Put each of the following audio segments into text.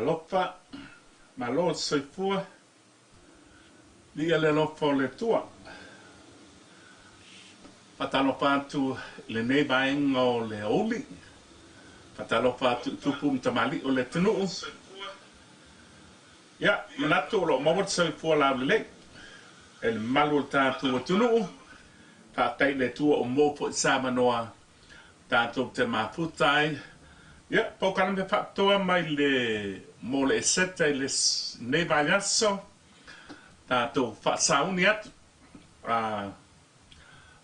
Talofa, malo soifua, lia le lofa le tua. Patalofa atu le nevaenga o le oli. Patalofa atu tupum tamali o le tunuu. Ya, manatu lo mawat soifua la le. El malu tatu o tunuu. Patai le tua o mofo sama noa. Tatu te mafutai. Ya, pokana me faktoa mai le mo le seta le nevayaso. Tatu fasauni atu.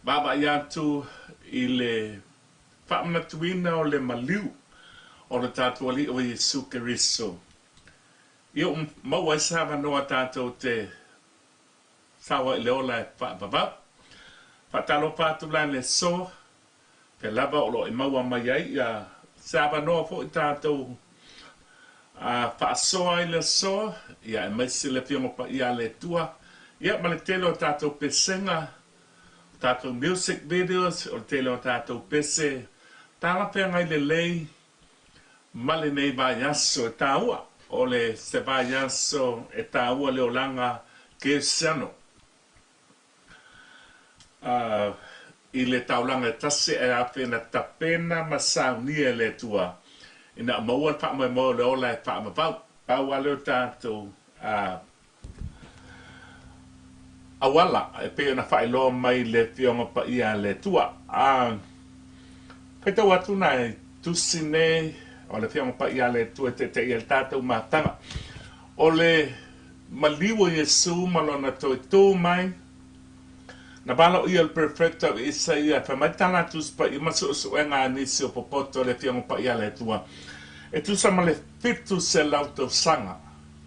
Baba yatu i le whaamatuina o le maliu o le tātou ali o Iesu Keriso. Io maua e sawa noa tātou te sawa i le ola e whaapapa. Whatalo pātu lai le so, pe lava o lo e maua mai ai, sawa noa fo i tātou whaasoa i le so, ia e maisi le fiongo pa ia le tua, ia ma le telo tātou pesenga, tātou music videos, o tele o tātou pese, tāla pia ngai le lei, male nei vaiaso e tāua, o le se vaiaso e tāua le olanga Keriso. I le taulanga tase e awhena tapena masaunia le tua. Ina maua wha mai mo le ola e wha mawau, pau aleo tātou, awala e pe na fai lo mai le fionga pa ia le tua peta watu na tusine o le fionga pa ia le tua te il tātou matanga o le maliwo Iesu malona to mai na bala ia el perfecto Isaia fa mai tala tus pa ima so nga nisi o popoto le fionga pa ia le tua e tu sama le fitu se lauto sanga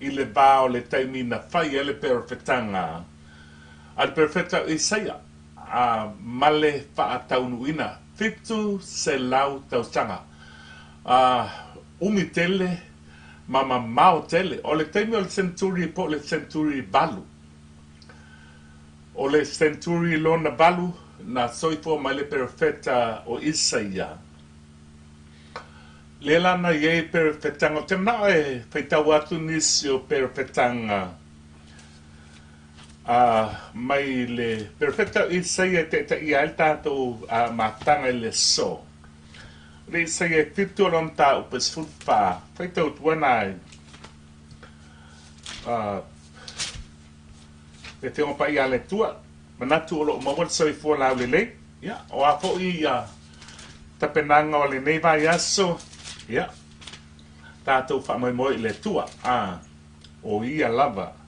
i le bao le taimina fai ele perfectanga al perfecta Isaia male fa taunuina fitu se lau tau sanga umitele mama mau tele o le temi o le centuri po le centuri balu o le centuri lona balu na soifo male perfecta o Isaia le lana ye perfectanga temna e feita watu nisi o perfectanga mai le perfecta Isaia te ia el tātou matanga le so. Le Isaia fitu lom tā upes fulfa. Feita utuana le te pa ia le tua. Manatu o lo mawal soi fua lau le le. Ya, o a fo i tapenanga o le neiva yaso. Ya, tātou wha mai moi le tua. O ia lava.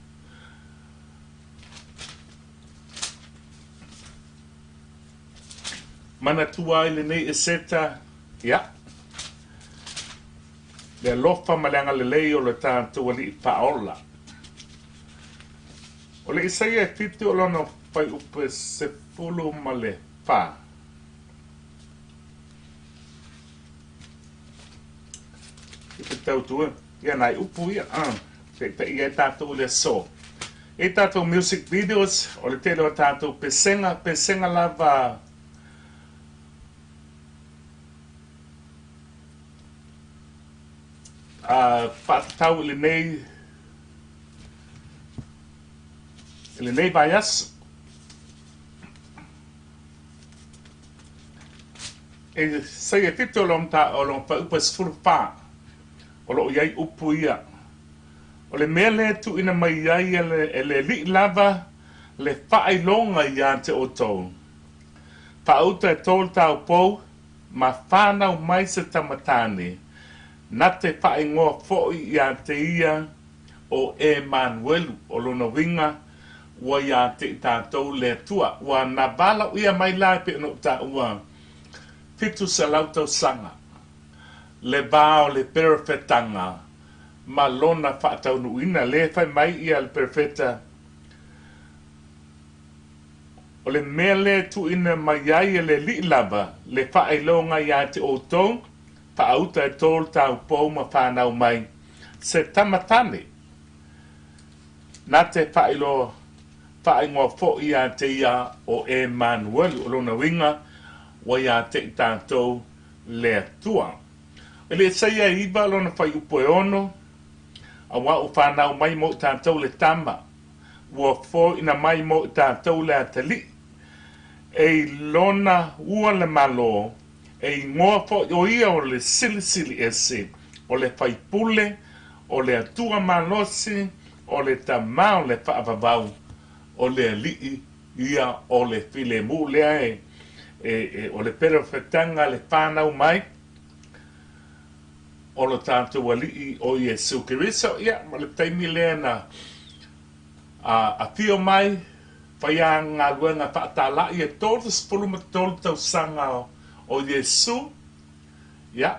Mana tua i le nei e seta, ia. Le lofa malanga le lei o le tātou ali i paola. O le Isaia e fitu o lono pai upe se pulu ma le pā. I te tau tua, ia nai upu ia, te ia e tātou le so. E tātou music videos, o le tele o tātou pesenga lava, patau le nei vaias e sai e fito lom ta o lom pa upas fulpa o lo iai upu ia o le mele tu ina mai iai le li lava le fai longa ia te o tau pa uta e tol tau pou ma whanau mai se tamatane na te whae ngoa fōi ia te ia o Emanuelu o lona winga wa ia te tātou le tua wa na bala ia mai lai pe no ta ua fitu sa lautau sanga le bao le perfetanga ma lona whaatau nuina le whai mai ia le perfeta o le mea le tu ina mai ai le li lava le whae longa ia te o tong pa auta e tol tau pou ma whanau mai se tamatane na te whaingoa fo ia te ia o Emanuel o lona winga wa ia te tātou le tua e le saia iba lona whai upo e ono a wa o whanau mai mo tātou le tama, ua fo ina mai mo tātou le atali, e lona ua le malo, e ngoa fo o ia o le sili ese, o le whaipule, o le atua malosi, o le tama o le whaavavau, o le alii ia o le file mu lea o le perofetanga le whanau mai, o lo tātou alii o Iesu Keriso, ia, ma le taimi lea na a fio mai, whaia ngā luenga whaatala i e tōru spulu ma tōru tau sanga o Iesu, ia,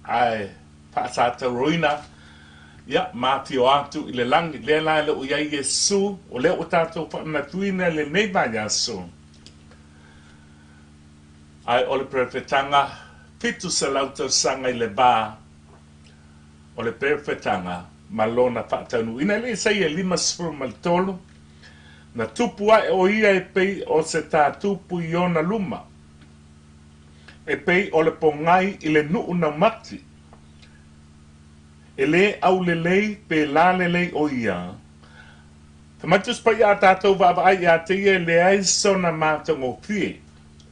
ai whaatātou roina, ia, mā fio atu i le langi, lea lai le o ia Iesu, o lea o tātou whaanatuina le neiva Iesu. Ai o le perfetanga, fitu se lautau sanga i le bā, o le perfetanga, malona whaatanu. Ina le sei e 5 maltolo, na tupu ai o ia e pei o se tā tupu i ona luma. E pei o le pongai i le nuu na mati. E le au le lei pe la le lei o ia. Tamatus pa ia tātou vava ai a te ia le ai sona mātou o pie.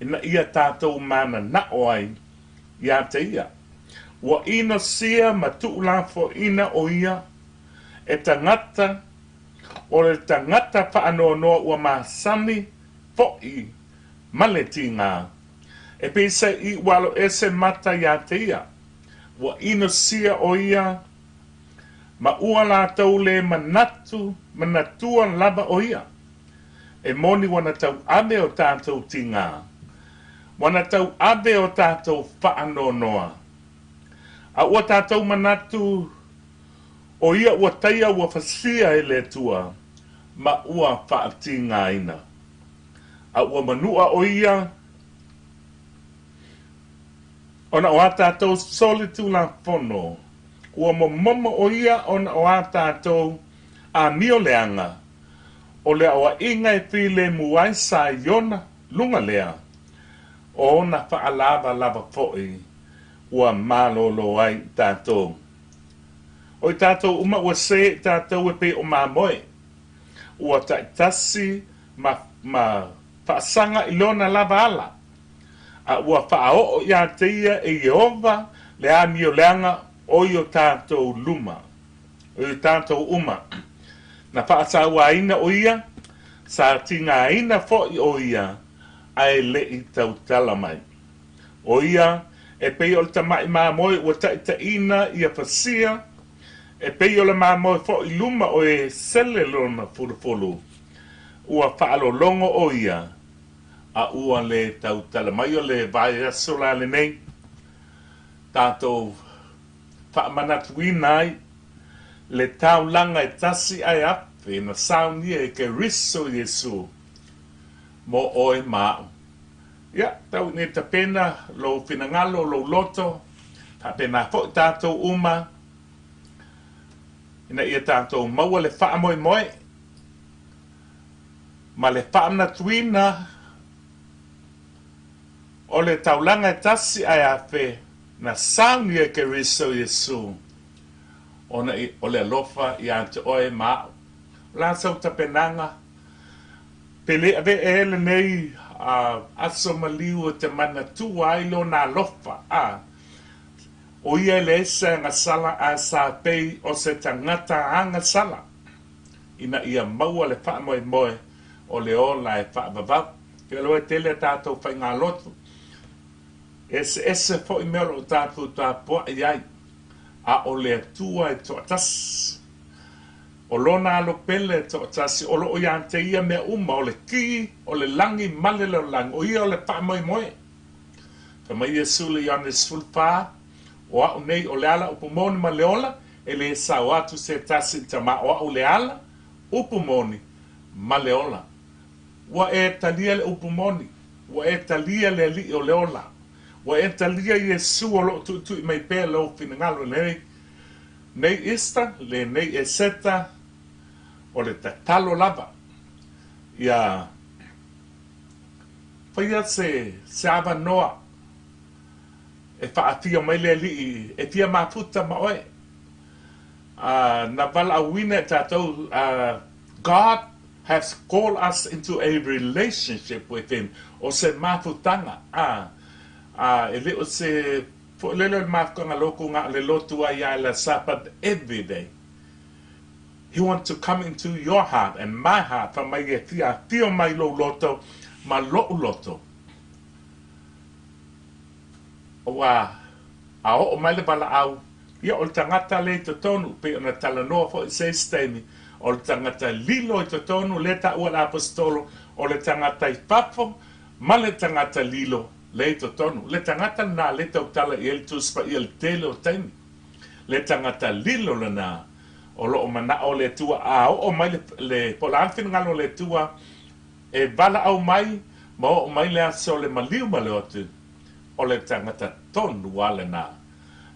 Ina ia tātou mana na o ai ia te ia. Wa ino sia ma tuulafo ina o ia e tangata o le tangata whaanonoa ua masani fo'i maletinga. E pesa i walo ese mata ia te ia. Wa ino sia o ia ma ua la tau le manatua lava o ia. E moni wana tau abe o tātou tinga. Wana tau abe o tātou whaanonoa. A ua tātou manatu o ia ua taia ua fasia e le tua, ma ua whaatinga ina. A ua manua o ia, ona o a tātou solitu la fono, ua momo o ia ona o a tātou a mio leanga, o lea o a inga e while muai sa iona lunga lea, o ona whaalava lava fo'i, ua malolo ai tātou. O i tātou uma ua se tātou e pe o mamoe. Ua taitasi ma whaasanga i lona lava ala. A ua whaao i a teia e Jehova le ani o leanga o i o tātou luma. O i tātou uma. Na whaasaua aina o ia, sa tinga aina fo i o ia, ai le i tau tala mai. O ia, e pei o le tamai mamoe ua taitaina i a fasia, e pei o le mamoe fo i luma o e sele lona fulu. Ua whaalolongo o ia, a ua le tau tala mai o le vai asola le nei, tātou whaamanatuina ai, le tau langa e tasi ai ape, na saunia e Keriso Iesu, mo oe maa. Ia, tau ne ta pena, lo finangalo, lo loto, ta pena fo tātou uma, ina ia tātou maua le wha moe moe, ma le wha amnatuina, o le taulanga e tasi ai afe, na sauni e Keriso Iesu, o le alofa i ante oe maa, la sau ta penanga, pele ave e le nei, aso maliu o te manatua ai lo na lofa o ia le esa nga sala a sa pei o se tangata anga sala ina ia maua le wha moe moe o le ola e wha vavau ke loe tele tātou whai ngā lotu ese fo i mero o tātou tā poa iai a o le atua e toa tas o lona alo pele to tasi o lo ia te ia me uma o le ki o le langi male le lang o ia o le pa moi moi te mai Iesu le ia ne sulpa o a nei o le ala o pomoni ma le ola e le sa o atu se tasi te ma o le ala o pomoni ma le ola wa e talia le o pomoni wa e talia le li o le ola wa e talia Iesu o lo tu mai pe lo finangalo le nei ista le nei e seta o le tatalo lava ia whaia se ava noa e whaafia mai le li e fia mafuta ma oe na vala awina tatou, God has called us into a relationship with him. O se mafutanga. Ele o se lelo mafukanga loko nga le lotu ai la sapat every day. He wants to come into your heart and my heart. Fa mai e fio mai lo loto, ma lo loto. Wa a o mai le bala au. Ia o tangata le to tonu pe ona talanoa fo se stemi. O le tangata lilo i to tonu le ta ua apostolo. O le tangata I papo ma le tangata lilo le to tonu. Le tangata na le tau tala I el tuspa I el tele o taimi. Le tangata lilo le na. O lo o mana o le tua a o mai le pola anfin ngalo le tua e vala au mai ma o mai le aso le maliu ma le otu o le tangata tonu wale na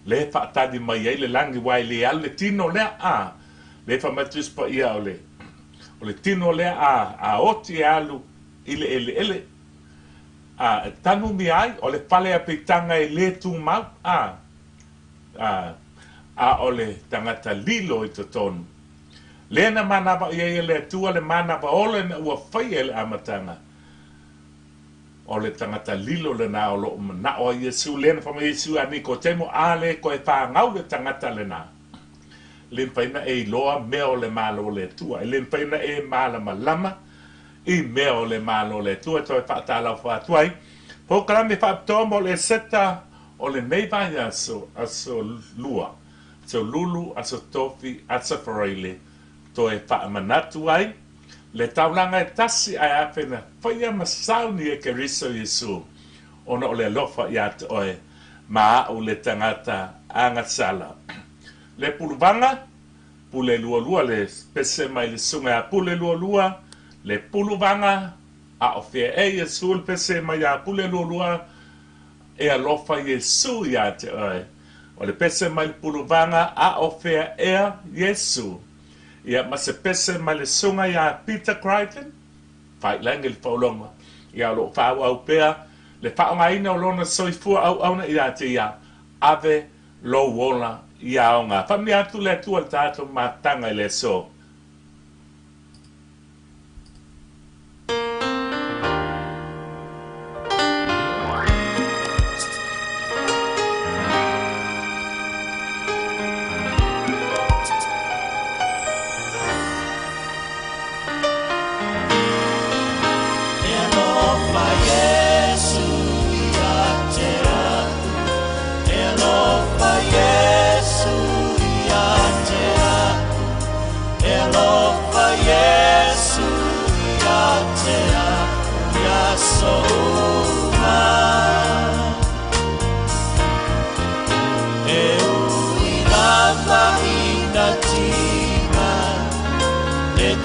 le whaatadi mai ei le langi wai le al le tino le a le whamatus pa ia o le tino le a oti alu ile ele a tanu mi ai o le pale a pitanga e le tu mau a ole tangata lilo I to tonu. Lena manaba ia le tua le manaba ole na ua whai ele amatanga. Ole tangata lilo le na olo na o Iesu lena whama Iesu a niko temo a le koe whangau le tangata le na. Len paina e loa meo le malo le tua. Len paina e mala malama I meo le malo le tua toi whaatala whaatuai. Po kalame whaatomo le seta o le neiva aso lua. So lulu aso tofi aso fareile to e whaamanatu ai le taulanga e tasi ai apena whaia masauni e Keriso Iesu ona o le lofa I ate oe maa o le tangata angasala le puluvanga pule lua le pese mai le sunga a pule lua le puluvanga a ofia e Iesu le pese mai a pule lua e a lofa Iesu I ate oe o le pese mai le puluvanga a ofea ea Iesu. Ia ma se pese mai le sunga ia Peter Crichton. Fai lange le paulonga. Ia lo whau au pea. Le whaonga ina o lona soifua au na ia te ia. Ave lo wola ia o ngā. Whamni atu le tua tātou mātanga I le so.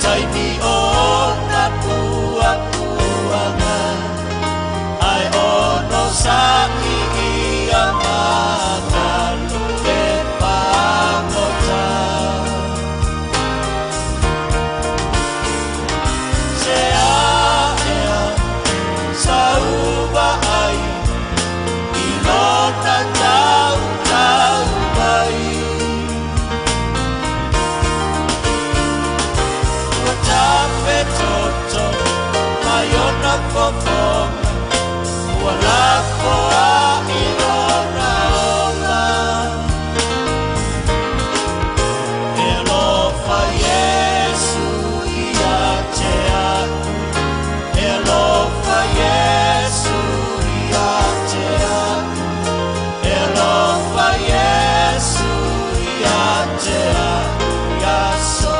Taimi o na puanga ai ono saki I amata le pangota se ea sauba ai I lota tau ai Toto, Mayona Popom, Walakoa Ilona Ola, Elofa Iesu Iatea, Elofa Iesu Iatea, Elofa Iesu Iatea, Yaso.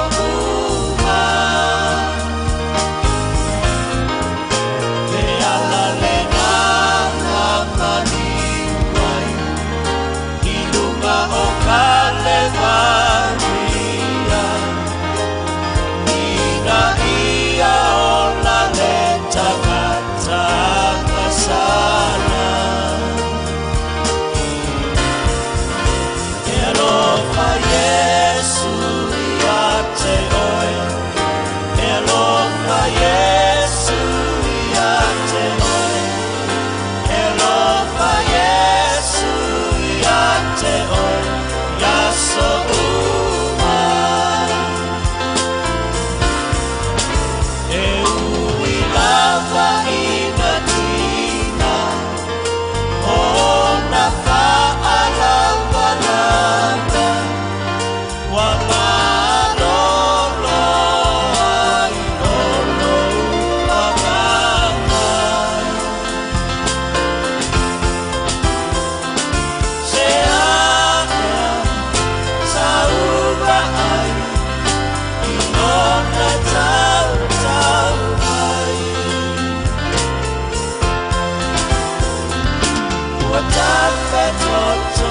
toto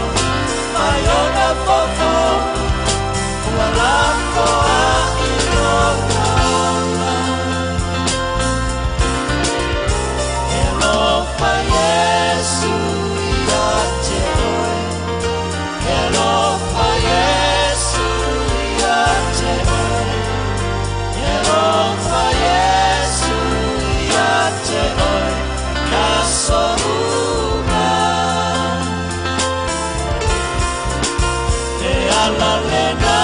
Mayona fofo Walako a ilona Elofa Iesu Iate oe Elofa Iesu Iate oe Elofa Iesu Iate oe Kasoruma Te ala lena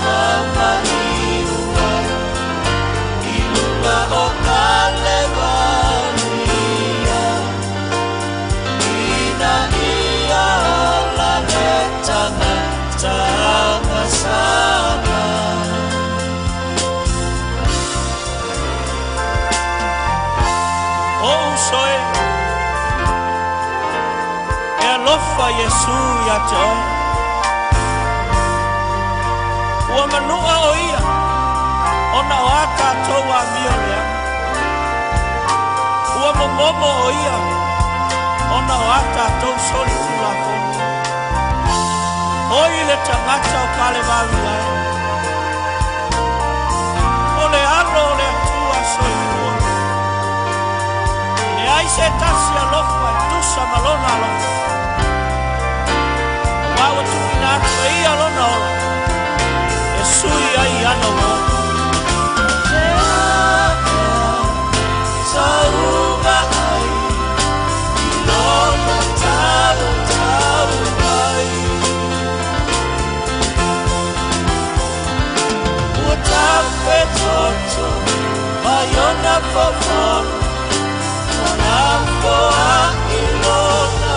mama iua Ilunga o kalevania Ina ia la letana tanga sana Oh soe Elofa Iesu ya toi Ua manua o ia Ona o aka toa mio lea Ua momomo o ia Ona o aka tau soli tula koni Hoi le tangata o kale mawi ai O le ano o le atua soi kua Le aise tasi alofa e tusa malona alofa Wawa tukina atu e ia lona ola Sui ai ano mo Te aka Saunga ai Ilona tau tau ai Ua tape toto Mayona fofon Manampo a ilona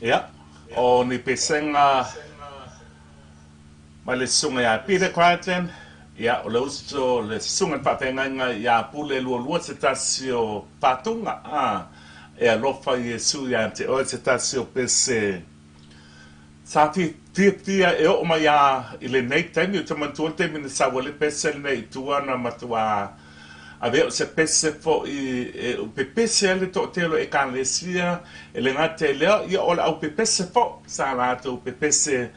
Ia, o ni pesenga ma le sunga ya Peter Crichton, ia o le uso le sunga papenga ya pule lua se tasio patunga e alofa Iesu ya te o se tasio pese sa tia e o ma ya ile nei taimi o te mantua te mini sa wale pese nei tua na matua aveo se pese fo i pe pese le to telo e kanlesia e le ngate leo ia o au pe pese fo sa lato pe pese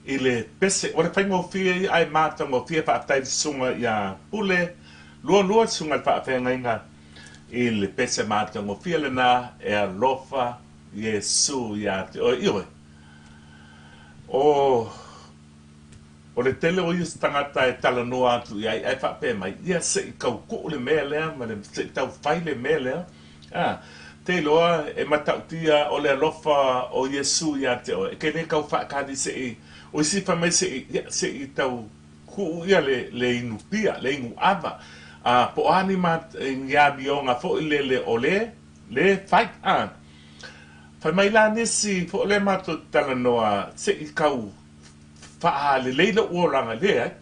ile pese o le faingo fia ai mata ngo fia pa tai sunga ya pule lua sunga pa fenga inga ile pese mata ngo fia le na e alofa Iesu ya o iwe o le tele o is tangata e tala noa atu i ai wha pe mai ia se i kau ko le mea lea ma le se i tau whai le mea lea te loa e matautia o le alofa o Iesu ia te o e ke ne kau wha kani se i o isi wha mai se i tau ku ia le inupia le inu ava po ani mat ngā bionga fo i le o le whai whai mai la nisi fo le mato tala noa se i kau fa le leila o langa le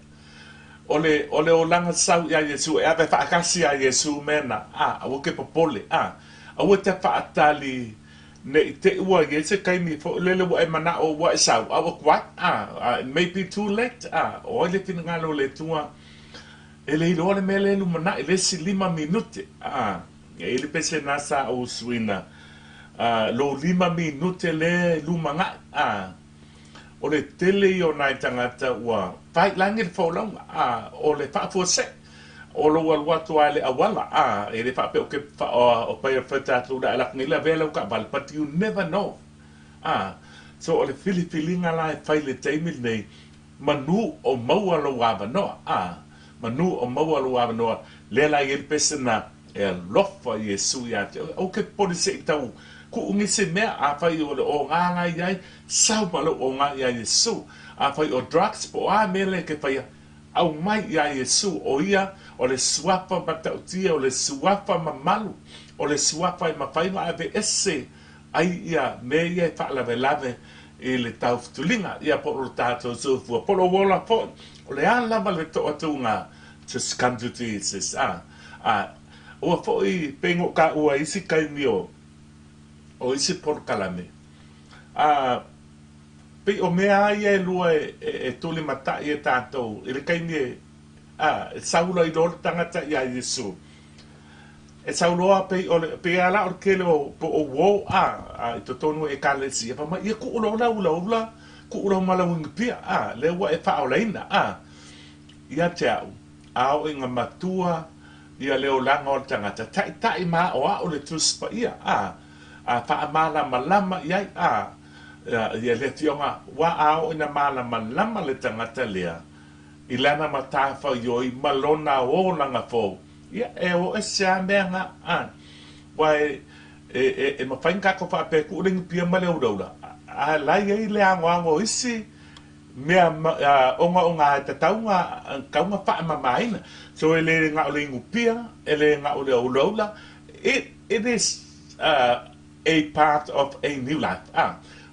ole o langa sau ya Iesu e ave fa kasi ya Iesu mena o ke popole o te fa atali ne te ua Iesu kai mi fo le o e mana o wa sau o kwa it may be too late o le tin ngalo le tua ele lo le mele lu mana ele si 5 minute ele pese nasa o suina lo 5 minute le lu manga o le tele i o nai tangata ua whai langi le whaulanga o le whaafua o lo waluatu ai le awala e le whaape o ke o pai a whaitatu da elak ngila vela uka bal but you never know so o le filifilinga lai whai le teimil nei manu o maua lo wava noa manu o maua lo wava noa le lai el pesena e lofa Iesu ya te o ke polise i tau ku ungi se mea whai o le o nganga iai sau malo o ngā ia Iesu whai o drugs po mele ke whai au mai ia Iesu o ia o le suafa matautia o le suafa mamalu o le suafa i mawhainga ave ese ai ia me ia whaalawe lave i le tau ftulinga ia po o tātou sofua po lo wola po o le alama le to atunga just come to Jesus o fo i pengo ka ua isi kai mio o isi por kalame pe o mea ia lua e tuli mata i e tātou i le kaini e saula i lor tangata i a Iesu e sauloa pe ala o kele o po o wo i to tonu e kalesi pa ma ia ku ulo ula ku ulo malawingi pia le wa e pa olaina ia te au inga matua ia leo langa o tangata tai ma o le tuspa ia pa malama iai ia le tionga wa ao ina malama le tangata lea i lana matafa ioi malona o langa fo ia e o e sea menga wai e mawhainga ko wha pe ku ringi pia ma leo raura lai ei le ango isi mea onga te taunga kaunga wha mamaina so e le nga o le ingupia e le nga o le aulaula it is a part of a new life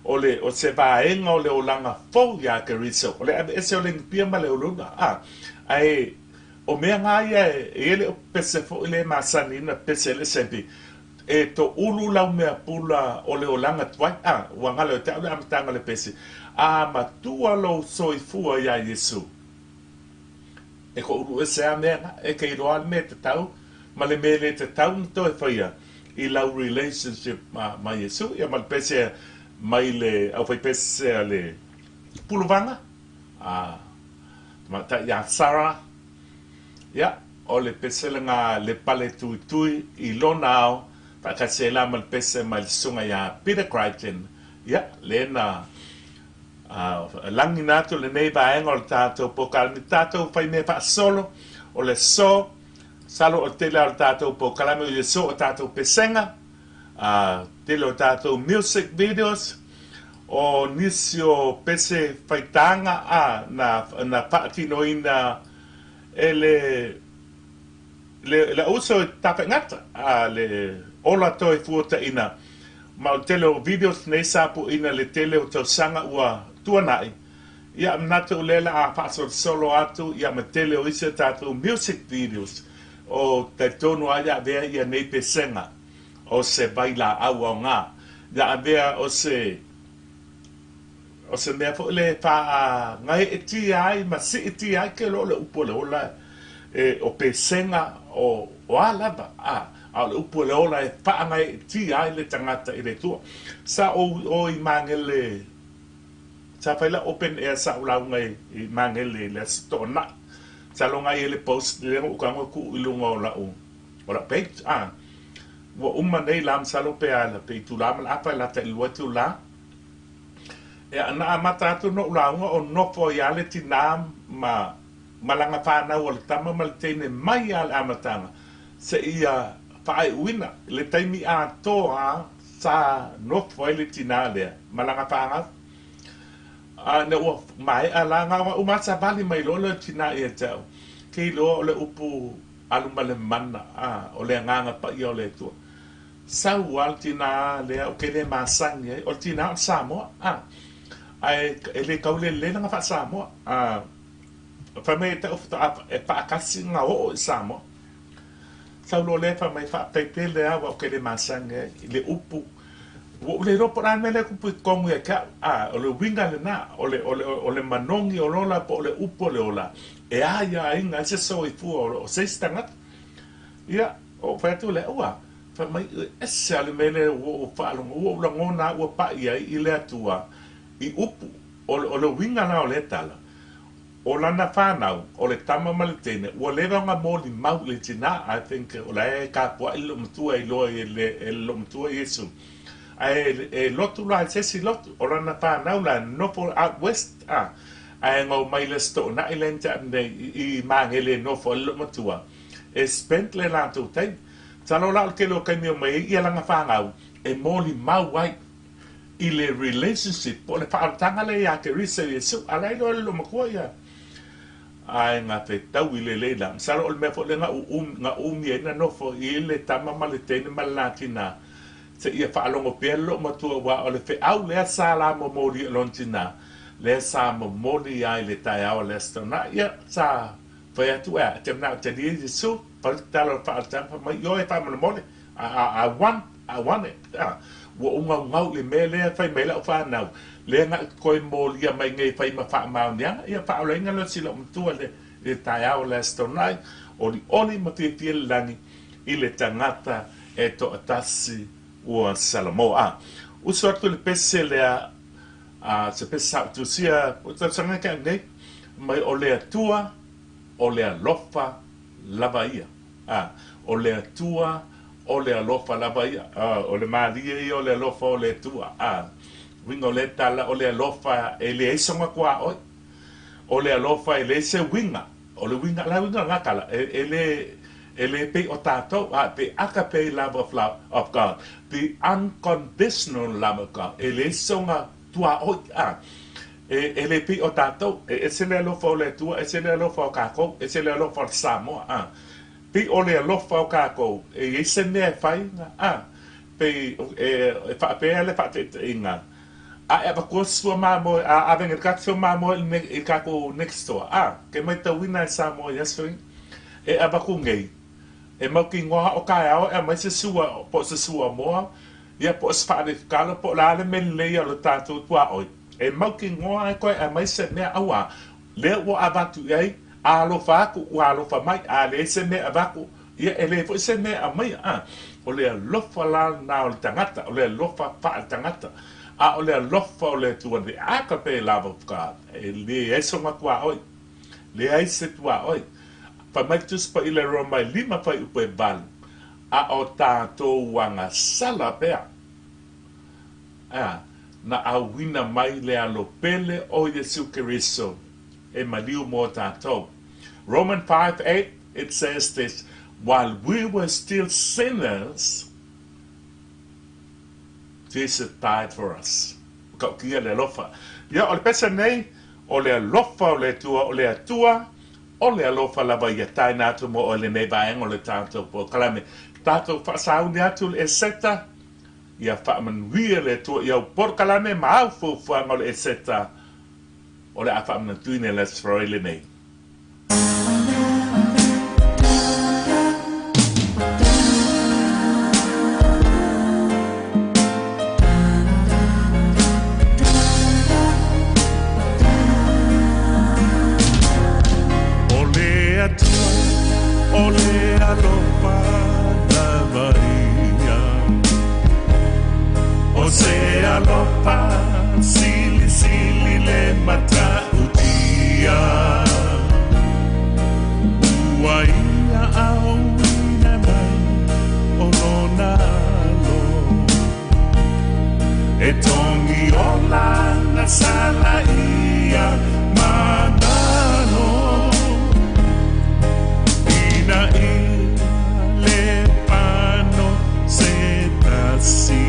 o se vaenga o le olanga fo ya Keriso o le ese o le pia ma le oluna ai o mea ngā ia e le o pese fo le masani na pese le sempi e to ulu lau mea pula o le olanga tuai wanga le te au le amatanga le pese matua lo soifua ya Iesu e ko ulu ese a mea e ke iroa me te tau ma le mele te tau nto e whaia i lau relationship ma Iesu ia mal pese mai le au fai pese le puluvanga ma ta ya Sara ia o le pese le pale tui i lona au pa ka se la mal pese mai sunga ya Peter Crichton ia le na langi nato le nei vaenga o le tātou pokal ni tātou fai me pa solo o le so salo o tele al tātou po kalame o Iesu o tātou pesenga tele o tātou music videos o nisio pese faitanga na paatinoina le uso tapengata le ola toi fuota ina ma o tele o videos nei sapu ina le tele o tau sanga ua tuanai. Ia mnata ulela a paso solo atu, ia ma tele o isa tatu music videos o te tonu aia vea ia nei pe senga o se baila au au ngā. Ia vea o se mea fo le pa ngai e ti ai, ma si e ti ai ke lo le upo le ola o pe senga o alava a le upo le ola e pa ngai e ti ai le tangata i le tua. Sa o i mangele sa faila open air sa ulau ngai i mangele le stona. Sa lo ngai le post le ukango ku ilunga o la page wa umma nei lam sa lo pe ala pe tu lam la pa la te lua tu la e ana amata atu no ulaunga o nofo i ale tina ma malanga whānau o le tama ma le teine mai ale amatanga se ia whaai uina le taimi a toa sa nofo i le tina lea malanga whānau ne ua mai ala ngā umasa bali mai lo le tina i e tau kei lo o le upu aluma le mana o le nganga pa i o le tua sau al tina lea o kele masangi o tina o Samoa ai ele kaule le nga fa Samoa fa me te ofta e pa kasi nga o Samoa sau lo le fa mai fa pepe le o kele masangi le upu o le ropo ran mele ku kongu e ka o le winga le na o le manongi o lola po le upo le ola e aia inga se so i fu o se stanga ia o fa tu le ua fa mai esse ale mele o fa lo o la ngona o pa ia i le atua i upu o le winga na o le tala o lana whanau o le tama maletene o le ranga moli mau le tina I think o la e ka po ilo mtua i loa e lo mtua Iesu e lotu la se si lotu o lana whanau la nopo out west ai ngau mai le sto na i lenta i mangele nofo ilo mtua e spent le la tu tai talo la ke lo kai mi mai i langa whanau e moli mau wai i le relationship o le whaatanga le ia Keriso Iesu alai lo makua ia ai ngā te tau i le leila salo o le mea fo le ngā umi e na nofo i le tama ma le tene ma le latina se ia whaalongo pia lo matua wa o le fe au lea sa la mo mori lontina lea sa mo mori ai le tai au le stona ia sa whai atu ea te mnau te ni Iesu pal talo whaatanga ma yo e whamana mole I want it wa unga ngau le me le fai me la fa nau le nga koi mo ia mai ngai fai ma fa ma nia ia fa le nga lo silo mtu le tai au le stonai o li oni ma te fiel langi i le tangata e to atasi o Samoa o sorto le pese le se pesa tu sia o ta sanga ka nei mai o le tua o le lofa lavaia o le tua o le alofa lava ia o le malia i o le alofa o le tua winga o le tala o le alofa e le eisonga kua oi o le alofa e le se winga o le winga la winga ngakala e le pe o tato pe aka pe love of God the unconditional love of God e le eisonga tua oi e le pe o tato e se le alofa o le tua e se le alofa o kako e se le alofa o Samoa pe o le alofa o kako e se ne fai pe fa pe le fa te inga e ba ko sua mamo a venga ka sua mamo e kako next door ke mai ta wina Samoa yeso e aba ku ngei e mau ki ngoa o kai ao e mai se sua mo ia po sfa de kala po la le men le o tatu tua oi e mau ki ngoa ko e mai se ne awa le wo abatu ai alo faku alo fa mai ale se me avaku ia ele fo se me a mai o le lofa la na o tangata o le lofa pa tangata o le lofa o le tu de aka pe love of God e le eso ma kwa oi le ai se tua oi fa mai tus pa ile roma lima fa u pe bal o tato wanga sala pe na awina mai le alo pele o Iesu Keriso e maliu mo tato. Romans 5:8 it says this, while we were still sinners, Jesus died for us. Ka kia le lofa. Ya o le pesa nei o le lofa o le tua o le lofa la vai tai na tu mo o le nei vai o le tato po kalame tato fa sauni atu e seta ia whaamanuia le tua ia porkalame maau fuanga o le eseta o le a whaamanutuine le sroile nei. Ole alofa la varia, o se alofa sili sili le mata utia, uaia au ina mai o lona lo, e tongi ola na sala ia manano. Na le pano se tasi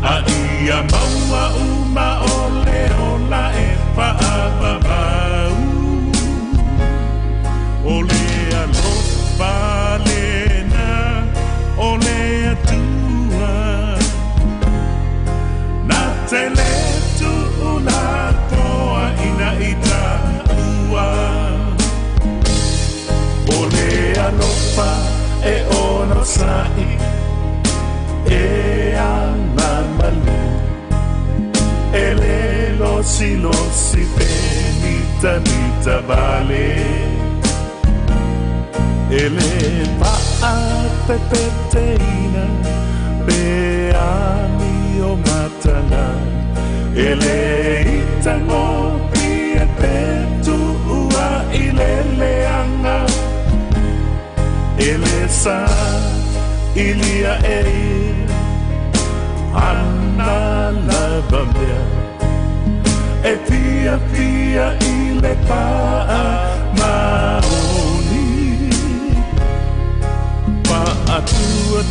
a ia maua uma ole ola e whaababau ole a lopa lena ole atua na te le tu una toa ina ita ua ole alofa e ono sai e ana malu e le losi penita nita vale e le paa pepeteina pe ami o matana e le itango pia petu ua i le leanga Elesa ilia e Anna la bambia e pia pia i le paa maoni paa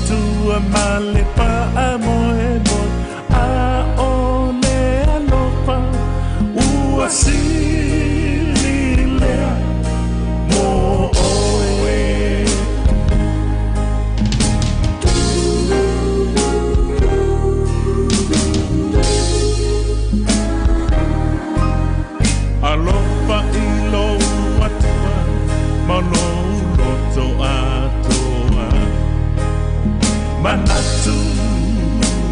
tua ma le paa moe moe a ole alofa ua sili lea mo oe alofa ilo atua malo loto atoa manatu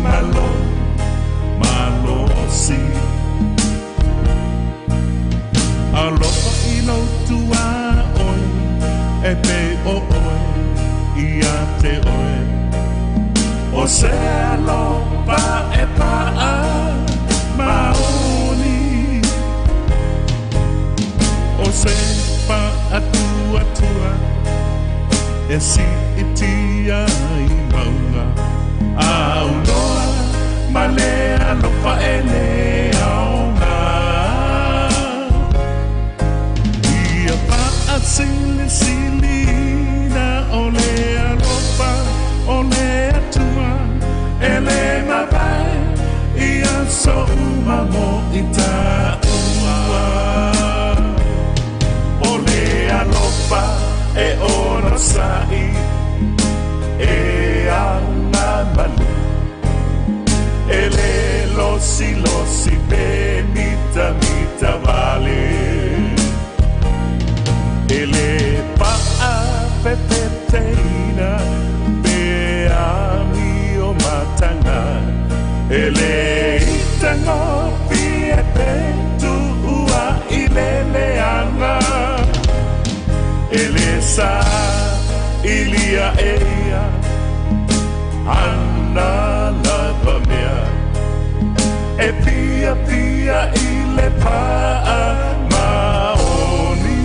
malo malosi alofa ilo tua oi e pe o oi ia te oi o se alofa e paa maoni o se pa atua tua e si itia i maunga au noa ma le alofa e le aunga ia pa a sili na o le alofa o le atua e le mawai ia so uma mo ita ua alofa e ono sai e ana malu e le losi pe mita vale e le paa pepeteina pe ami o matanga e le itango pie petu ua i le leanga Elesa ilia eia Anna la bamea e pia pia i le paa maoni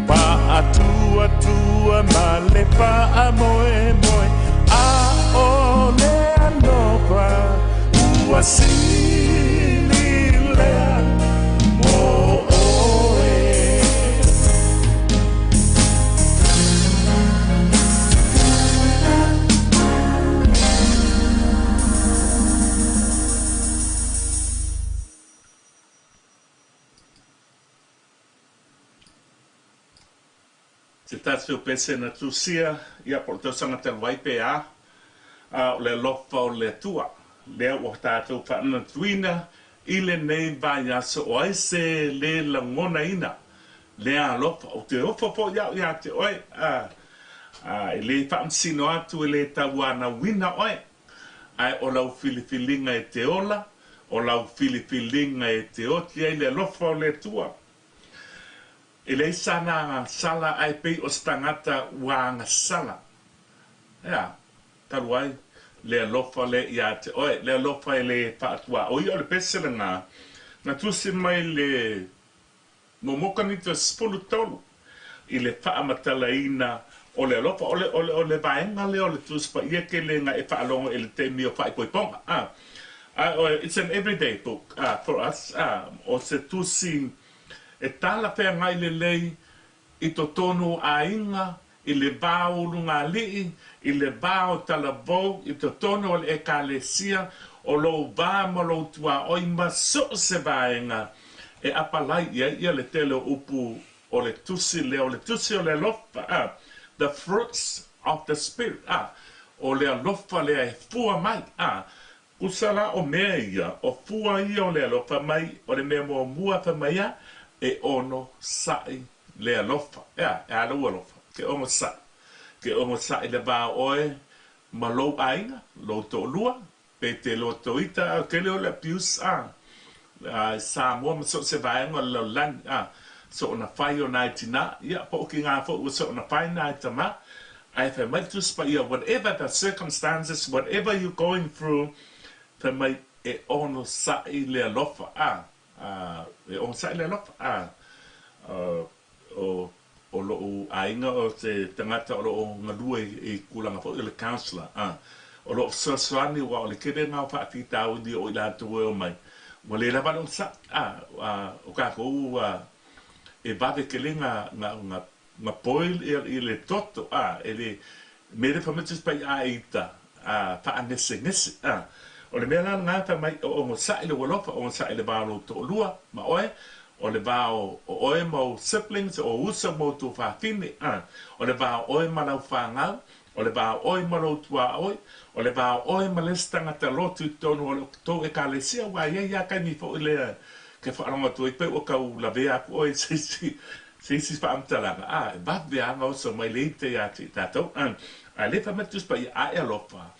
paa tua ma le paa moe moe a o le anopa ua sili lea mo te tatu pese na tusia ia po tau sanga te wai pe a o le lofa o le tua lea o tātou whaana tuina i le nei vai aso o aise le langona ina lea lofa o te ofa po iau ia te oe i le whaamsino atu e le tawana wina oe ai o lau filifilinga e te ola o lau filifilinga e te oti ai le lofa o le tua e le sana sala ai pei o stangata wanga sala ia talu ai le lofa le ia te oe le lofa e le paatua o ia le pesele nga na tusi mai le momoka ni te spulu tolu i le whaamatalaina o le lofa o le vaenga le o le tusi pa ia ke le nga e whaalongo e le te mio whaipoiponga it's an everyday book for us o se tusi e tala pea ngai le lei i to tonu a inga i le vāo lunga lii i le vāo tala vau i to tonu o le ekalesia o lo vā mo lo tua o i maso se vaenga e apalai ia le tele upu o le tusi o le lofa the fruits of the spirit o le lofa le e fua mai kusala o mea ia o fua ia o le lofa mai o le mea mo mua fa mai e ono sai le alofa e alo alofa ke ono sai le ba oe malo ainga lo to lua pe te lo toita ke le la pius sa mo so se vai no lo lan so na fai o nightina ya po ki nga fo so na fai nightama I have meant to spy whatever the circumstances whatever you're going through for my e ono sai le alofa o sai le lofa o lo ainga o te tangata o lo ngalua i kulanga fo le counselor o lo sosani wa le kede nga fa fita o di o la to o mai mo le lava no sa o ka ko e va de que nga poil e le toto e le mere famitus pa aita fa anese o le mea nga ta mai o sa le lofa o sa le ba lo to lua ma oe o le vao o oe mo siblings o usa mo tu fa fini o le vao oe ma lau whanga o le vao oe ma lau tua oe o le vao oe ma lestanga ta lotu tonu o le tō e ka le sia wa ia kai mi fo le ke wharonga tu i pe o kau la vea ku oe si wha amtalanga e va vea nga o so mai leite ia ti tatou a le fa metus pa i a e alofa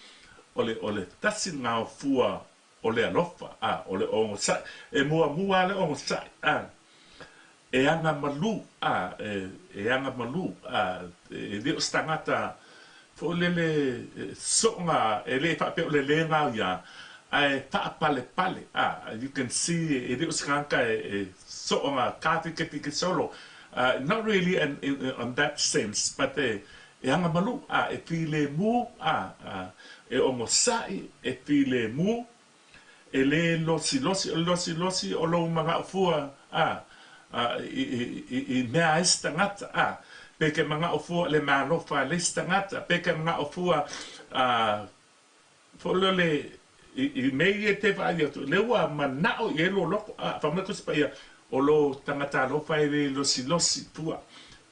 o le tasi nga o fua o le alofa o le ongo sai e mua le ongo sai e anga malu e anga malu e leo stangata fo le songa e le fa pe o le lenga ia ai fa pale you can see e leo skanka e songa kafi ke solo not really on that sense but e anga malu e file mu e ongo sai e file mu e le losi o lo mga fua i mea estangata peke mga ofua le malofa le estangata peke mga ofua folo le i mei te vai atu le ua manao i elo loko whamakus pa ia o lo tangata lofa i le losi pua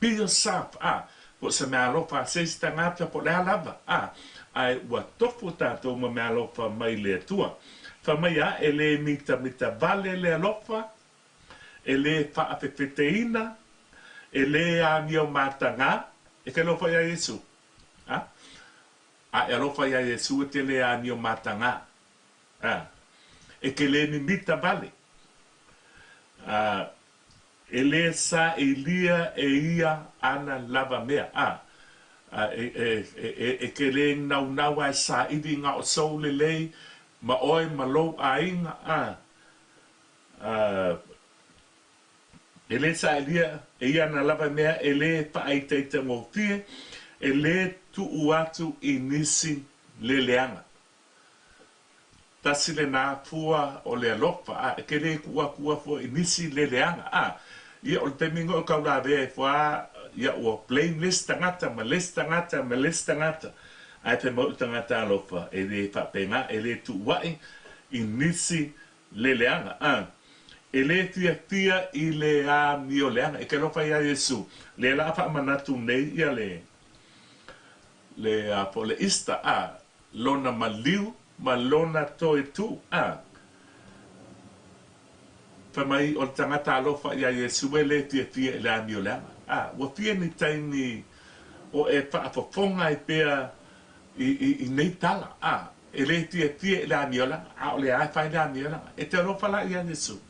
pia sap po se mea lofa se estangata po le alava ai ua tofu tātou ma mea lofa mai le tua Famaya ele mita vale le alofa ele fa afeteina ele a mio matanga e ke lofa ya Iesu e lofa ya Iesu te le a mio matanga e ke le mita vale ele sa elia e ia ana lava mea e ke le nau sa idi nga o so le lei ma oe ma lo ainga ele sa elia e ia na lava mea ele pa ai te mo fie ele tu uatu inisi le leanga tasi le na fua o le alofa ke le kua fua inisi le leanga ia o te mingo o kaula ve fua ia o plain list tangata ma ai te mau tangata alofa e le whapenga e le tu wai i nisi le leanga e le tia i le a mio leanga, e ke lofa ia Iesu, le la pa manatu nei ia le a po le ista a, lona maliu, ma lona toe tu a. Pa mai o tangata alofa ia Iesu e le tia e le a mio leanga. A, wa pia ni taini o e pa apofonga i pea i nei tala, a, e le tia e le a mio leanga, a o le a fai le a mio leanga, e te alofa la ia Iesu.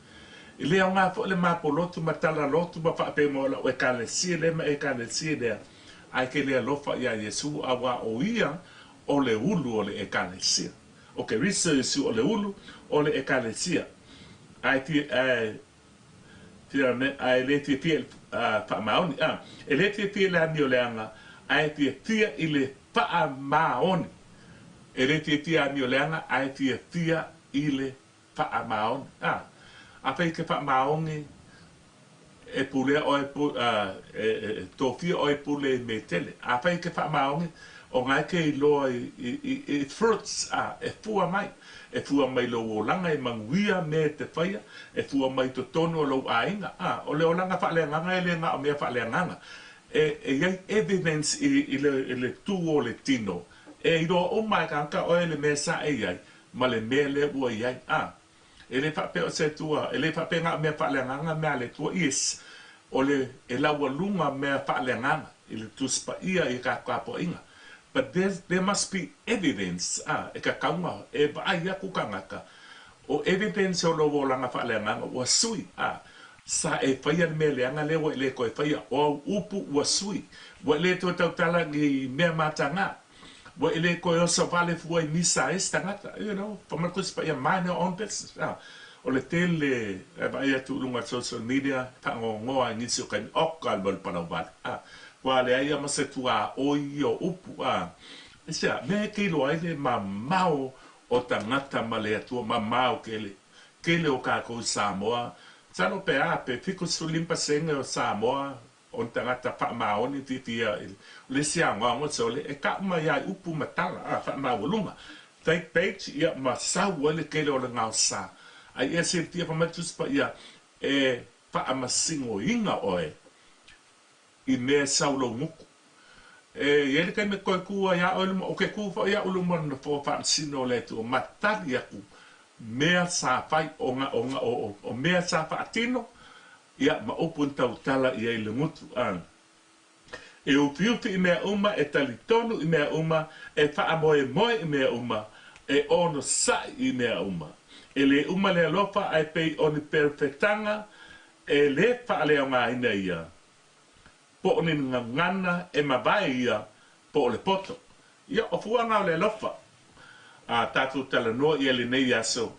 Ile o ngā fo le mapo lotu matala lotu ma whape mo la o e kane sia le ma e kane sia lea ai ke lea lofa ia Iesu a wa o ia o le ulu o le e kane sia o Keriso Iesu o le ulu o le e kane sia ai ti ai le ti pia pa maoni e le ti pia le anio leanga ai ti pia i le pa maoni e le ti pia anio leanga ai ti pia i le pa maoni a fai ke wha maongi e pule o e tofia o e pule me tele. A fai ke wha maongi o ngai ke i loa i fruits e fua mai. E fua mai lo o langa i manguia me te whaia. E fua mai to tono lo a inga. O le o langa wha leanganga e le nga o mea wha leanganga. E iai evidence i le tu o le tino. E i roa o mai kanka o e le mea sa e iai. Ma le mea le ua iai. E le whape o se tua, e le whape ngā mea whaaleanganga mea le tua is, o le e laua lunga mea whaaleanganga, i le tuspa ia i ka kapo inga. But there must be evidence, e ka kaunga, e vai aku kangaka, o evidence o lo langa whaaleanganga, ua sui, sa e whaia mea leanga lewa e le koe whaia, o upu ua sui, wa le to tautala ni mea matanga, wa ele ko yo so vale fu ai misa esta ngata you know for my kuspa ya mind on business o le tele e vai atu lunga social media pa ngo ai ni so kan okal bal pa no bat wa le ai ma se tua o yo upu sia me ke lo ai le mamao o tangata male atu mamao ke le o ka ko Samoa sa no pe pe fiku su limpa senga o Samoa on tangata pa maoni titia le sianga mo sole e ka ma ya upu matala fa ma voluma take page ya ma sa wole ke le nga sa ai ese tia pa matus pa ya e pa ma singo inga oe i me sa lo muku e ye ke me ko ku ya o ke ku fa ya ulo mon fo fa sino le tu matali ya ku me sa fai o me sa fa tino ia ma opun tau tala ia i le ngutu e o piupi i mea uma e talitonu i mea uma e wha moe moe i mea uma e ono sai i mea uma e le uma le alofa ai pei oni perfetanga e le wha leo ngā ina ia po oni ngana e mabai ia po o le poto ia o fuanga o le alofa tatu tala noa ia le nei aso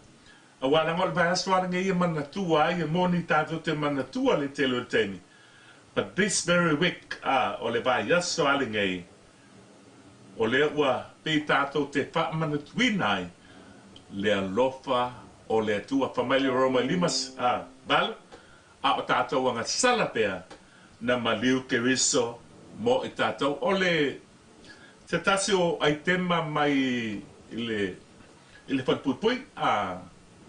a wala ngol vai aswala ngai mana tua ia moni tato te mana tua le telo teni but this very week o le vai aswala ngai o le ua pe tato te fa mana tuinai le alofa o le tua family Roma limas bal o tato wanga salapea na maliu Keriso mo i tato o le te tasi o ai tema mai ile patpupui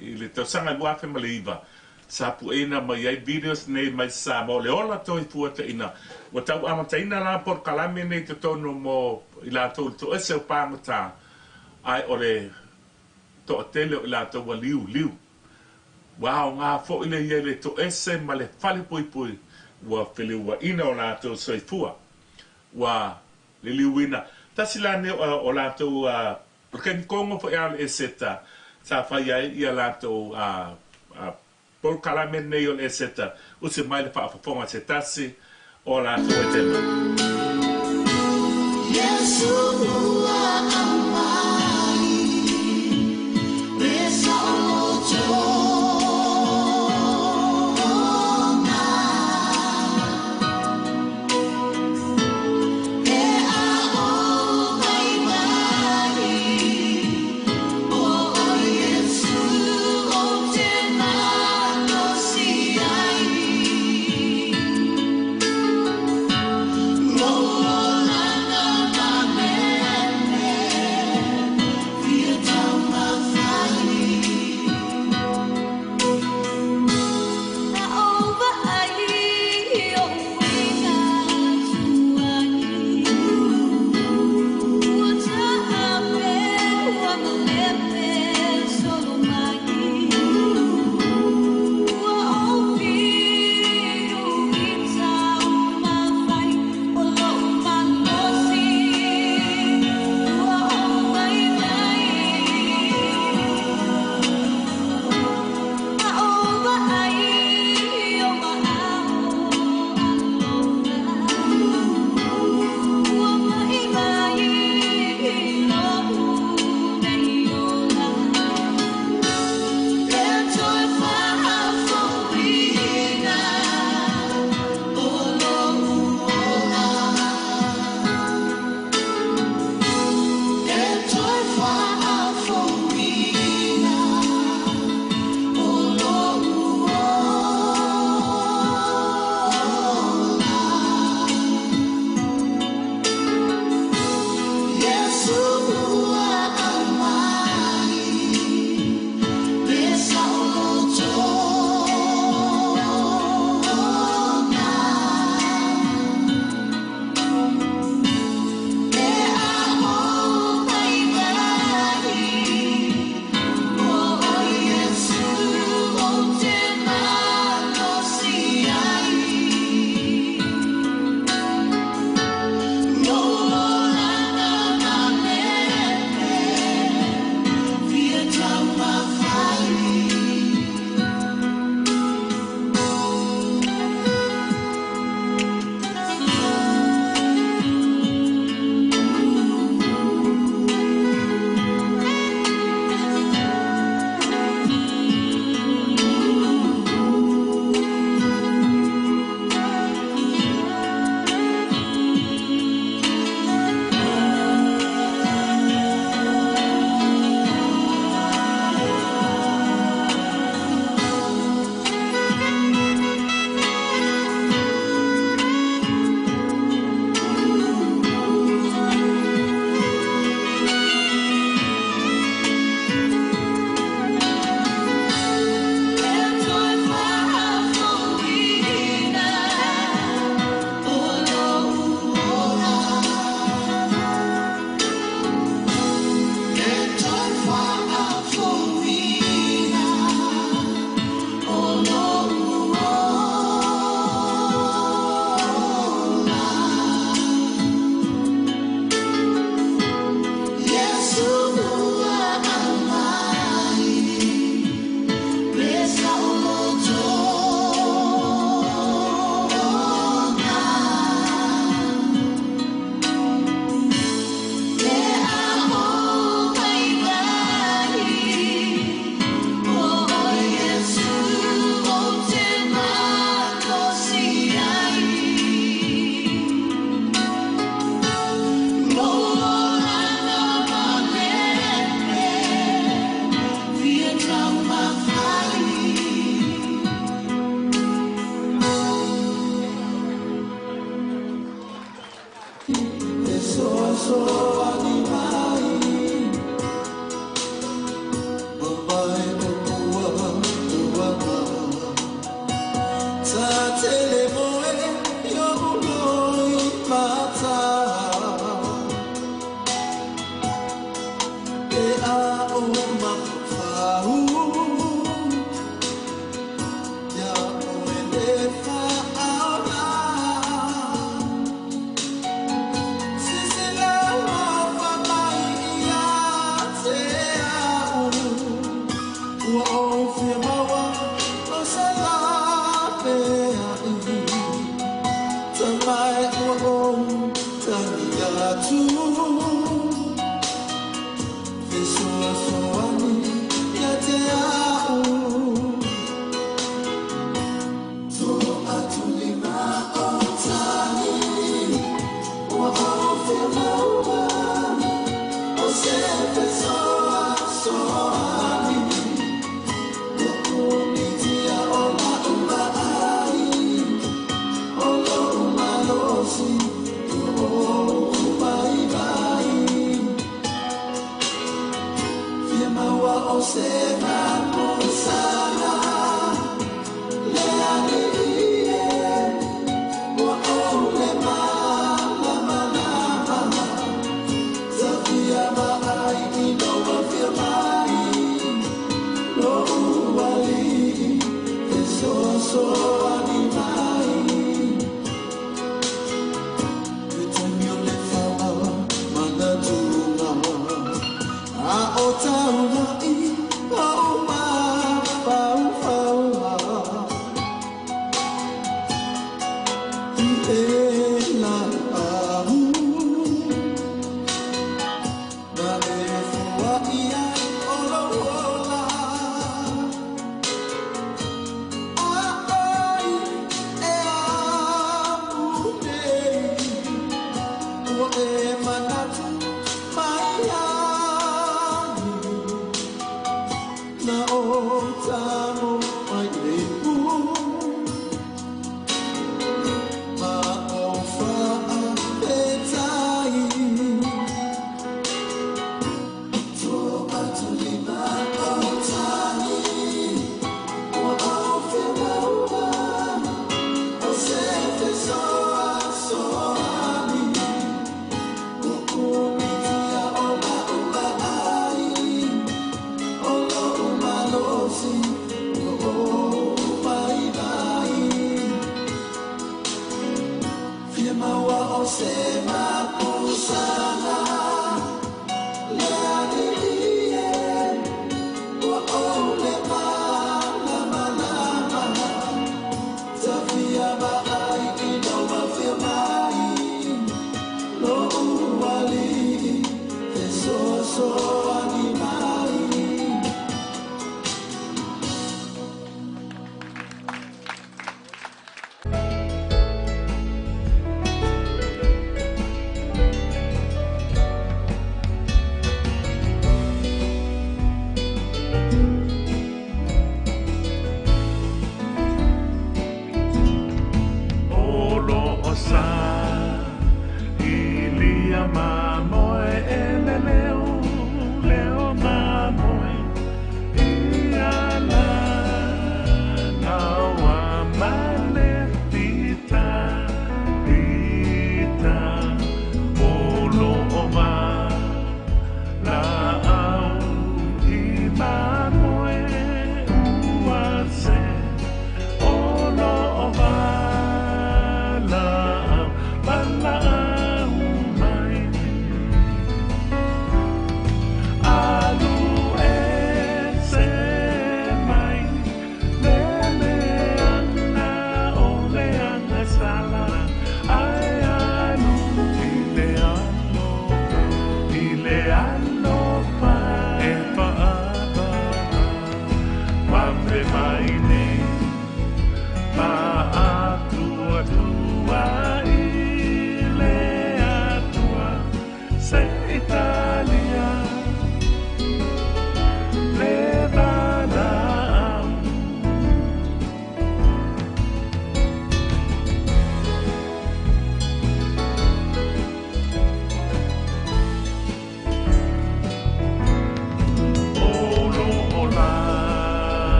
i le tau sanga mua fe maliva sa puena mai ai videos nei mai sa mo le ola toi fuata ina wa tau amataina la por kalame nei te tono mo i la tau to ese o pangata ai ole to tele o la tau liu wow ngā fo ile ia le to ese ma le fale pui wa fele wa ina o la tau soifua wa le liuina tasila ne o la tau ken kongo fo ia le eseta sa fai ai ia lato por kalame nei o eseta o se mai le fa se tasi o la to tema Iesu amai esa ocho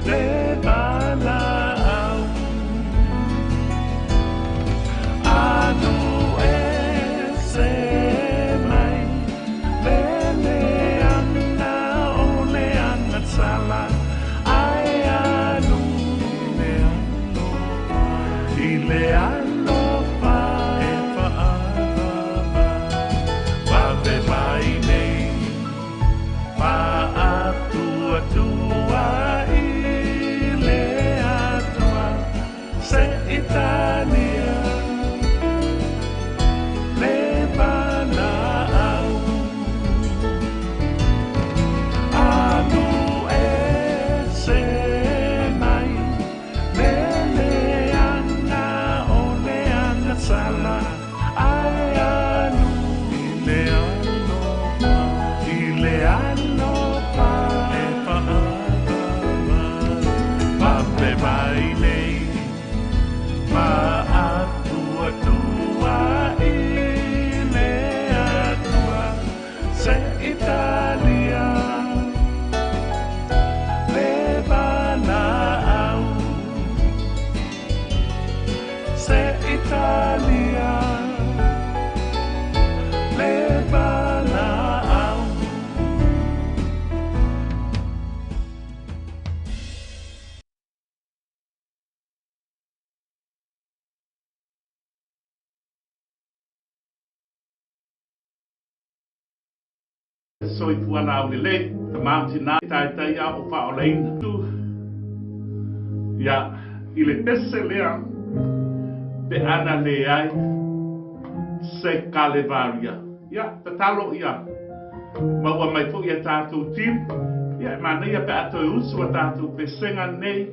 le bala au anu e se mai le leanga o leanga sala ai anu le anu I le anu pa e whaava wa ve mai nei pa atua tua I le atua se Italia le bala au anu e se mai le leanga o leanga sala ai anu I le anu pa e whaava pa pe mai nei pa atua tua I le atua se Italia le bala au se Italia le bala au So I fuana au le the mountain na tai a o fa o lein tu ya I le tese lea te ana le ai se Kalevaria ya te talo ia ma wa mai fo ia tātou tim ya ma nei a pe ato e usu a tātou pesenga nei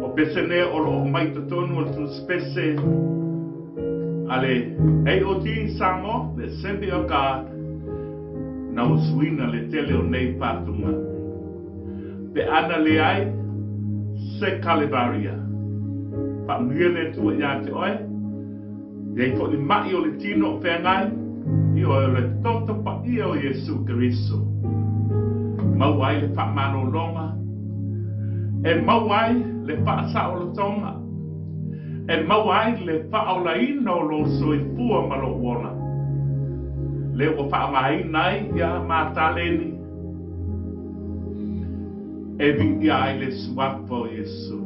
o pesene o lo mai to tonu o tu spese ale AOT samo the Assembly of God na usuina le tele o nei patunga pe ana le ai se Kalevaria pa miele tu ia te oe dei fo ni mai o le tino o whengai I o le toto pa I o Iesu Keriso mau ai le whamano longa e mau ai le whaasa o lo tonga e mau ai le whaolaina o lo soifua ma lo uona le o whaamai nai ia mātaleni e vi ia ai le suafa o Iesu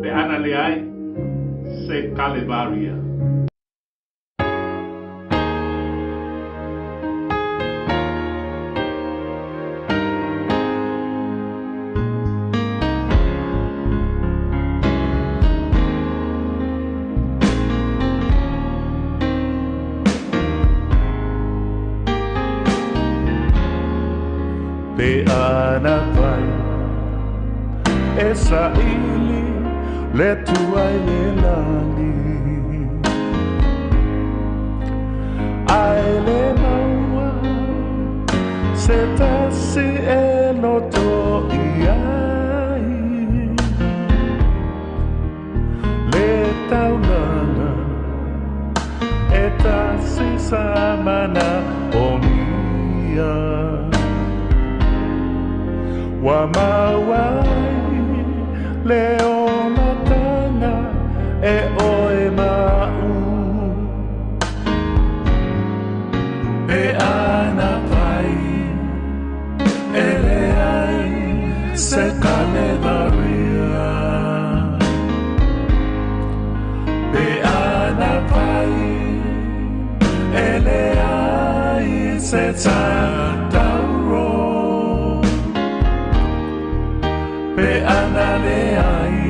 pe ana le ai se Kalevaria pe ana vai esa ili le tuai le lani ai le maua se tasi e loto iai le taunana e tasi samana o mia wa mawai le ona tanga e oe mau e ana pai e le ai se Kalevaria e ana pai e le ai se tauro pe ana le ai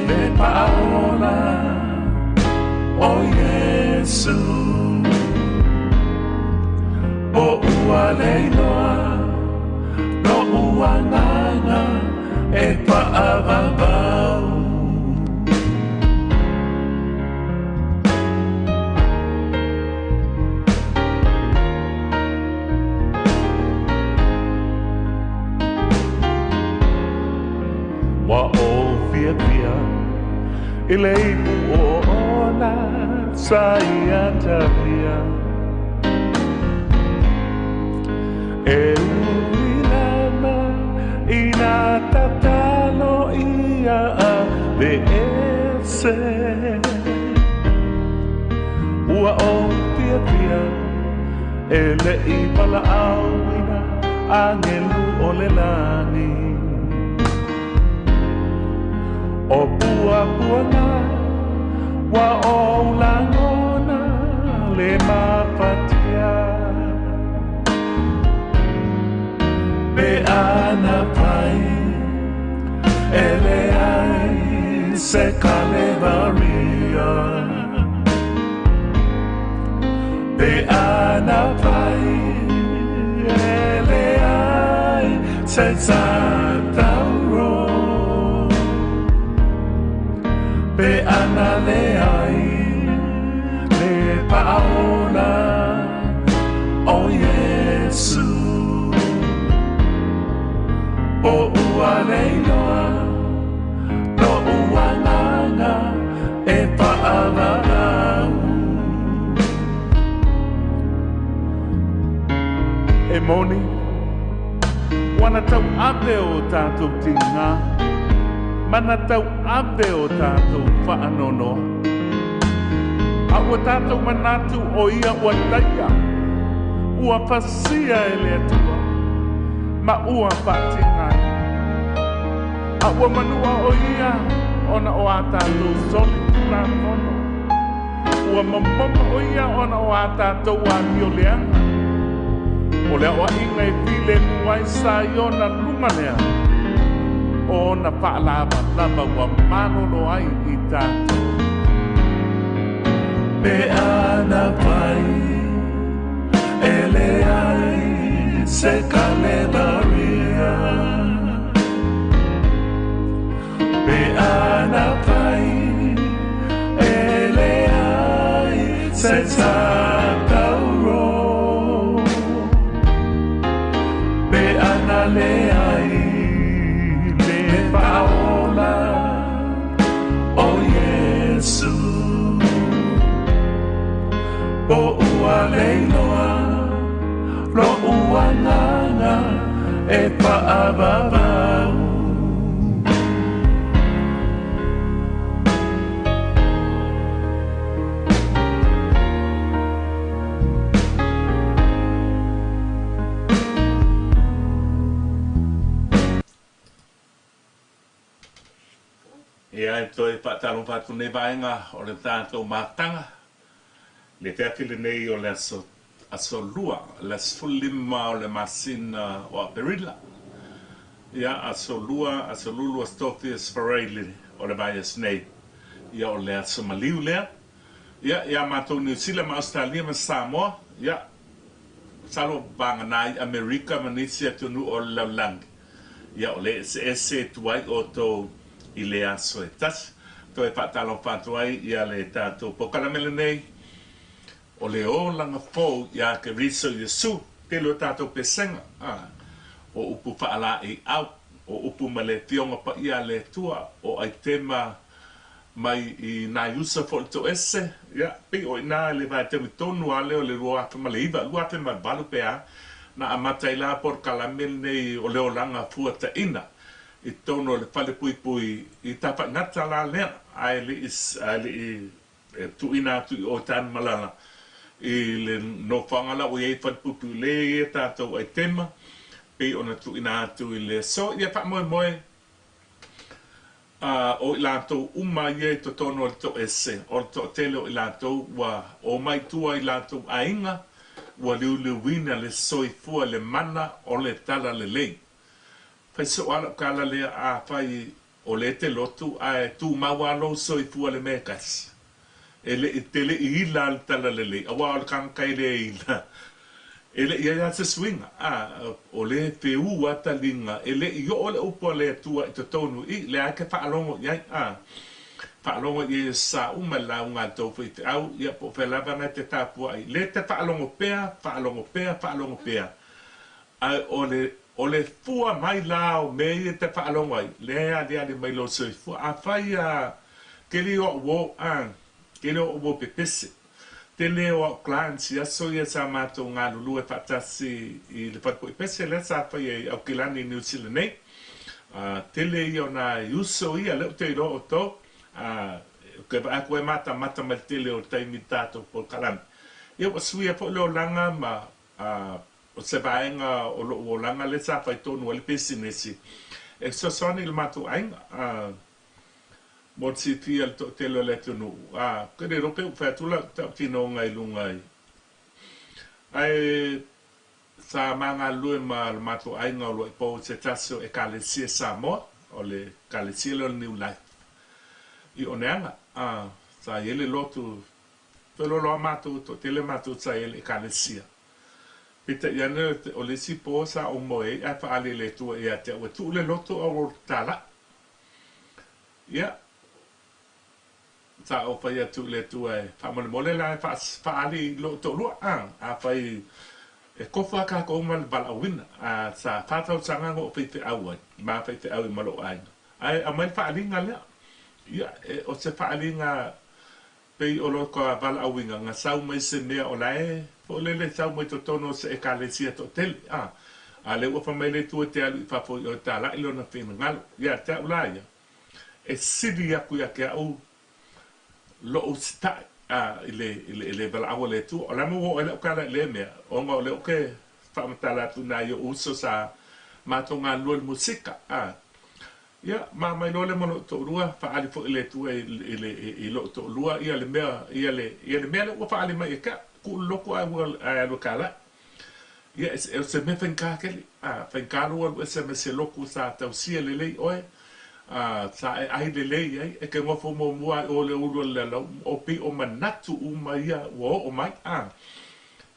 le paola o Iesu o ua leiloa no ua nganga e paavavau wa o via ile ipu o ona saiatavia e uilana ina ia le ese ua o pia pia e le I pala auina angelu o le lani o pua puanga wa o langona le mapatia pe ana pai ele ai se kalevaria pe ana pai ele ai se tauro pe ana le ai le paola o Iesu o ua leinoa no ua nanga e paavavau e moni wana tau ave o tātou tinga mana tau ave o tātou whaanono a ua tātou manatu o ia ua taia ua pasia e le atua ma ua patingai a ua manua o ia ona o a tātou soli tuna nono ua mamama o ia ona o a tātou a mioleanga o lea o inga e pile muai sa iona lunga lea o na paalava lava ua manono ai I tātou pe ana pai ele ai se kalevaria pe ana pai ele ai se tauro pe ana le ai le paola o Iesu o ua leinoa lo ua nanga e paavavau ia e toi patalong patu nei vaenga o le tātou mātanga le te atile nei o le aso lua le asfulima o le masina o a perila ia aso lulu astofi asfareili o le vaias nei ia o le aso maliu lea ia mātou New Zealand ma Australia ma Samoa ia salo banganai Amerika manisi atunu o le laulangi ia o le ese tuai o tō I le aso e tas to e patalo patuai ia le tātou pokalamele nei o le o langa fōu ia Keriso Iesu te lo tātou pesenga o upu whaala I au o upu ma le fionga pa ia le tua o ai tema mai I nā yusa fo to ese ia pi o nā le vai te tonu ale o le rua ma le iwa lua te ma balu pea na amatai la por kalamele nei o le o langa fuata ina I tono le fale pui pui I tapa ngata la lea ai le tuina tu o tan malala I le no whangala o iei fale pui pui le e tātou ai tema pe ona tuina tu I le so ia pa moe moe o I lātou uma iei to tono le to ese o to tele o I lātou wa o mai tua I lātou ainga wa liu liu wina le soifua le mana o le tala le lei Pai so ala kala lea a pai o le te lotu a tu mawalo soifua le mekas. Ele I tele I ila al tala lele. Awa al kankai le ila. Ele ia se swinga. O le peu ata linga. Ele I o le upo le tua I tonu I le ake whaalongo iai. Whaalongo I sa umala unga tofu I te au. Ia po whelawanga te tāpua I. Le te whaalongo pea. O le fua mai lao me I te whaalongo ai. Le mai lo soi fua. A whai keri o wo pepese. Te leo o clients ia so ia sa mātou ngā lulu e whatasi I le whatpo I pese le sa whai au kilani New Zealand nei. tele i ona Iesu ia le te ro to ke ba ko mata mal tele o tai mitato po kalam ia wa suia po lo langa ma o se vaenga o lo langa le sa fai tonu le business e so soni il matu ainga mo si fia to tele le tonu ke de ro pe fa tula ta fino ngai lungai ai sa manga lue ma matu ainga lo po se taso e kalesia sa mo o le kalesia lo new life i oneanga sa yele lotu pero lo matu to tele matu sa yele kalesia pita yana o le si po sa o moe a fa ale le tu e ate o tu le lotu o tala ya sa o fa ya tu le tu e fa mo le la fa ale lo to lo a fa e kofa ka ko mal balawin sa fatau sanga go pete awan ma pete awi malo ai a mai fa alinga le ya o se fa alinga pe o lo ko balawin nga sau mai se me o lai o le sau mai to tono se ekalesia to tel a le o fa mai le tu te ali fa fo o ta la ilo na fin ngal ya ta ulaya e sidi ya ku ya ke au lo o sta ile balawa le tu o la mo o le kala le me o ngo le ke fa matala tu na yo uso sa matonga lo musika ya ma mai lo le mo to rua fa ali fo ile tu ile lo to rua ia le me ia le me o fa ali mai ka ku lo ko ai lo kala ya se me fanka ke fanka lo se me se lo ku sa ta si le oi sa ai le le e ke mo fo mo mua o le ulo le o pi o manatu mai o mai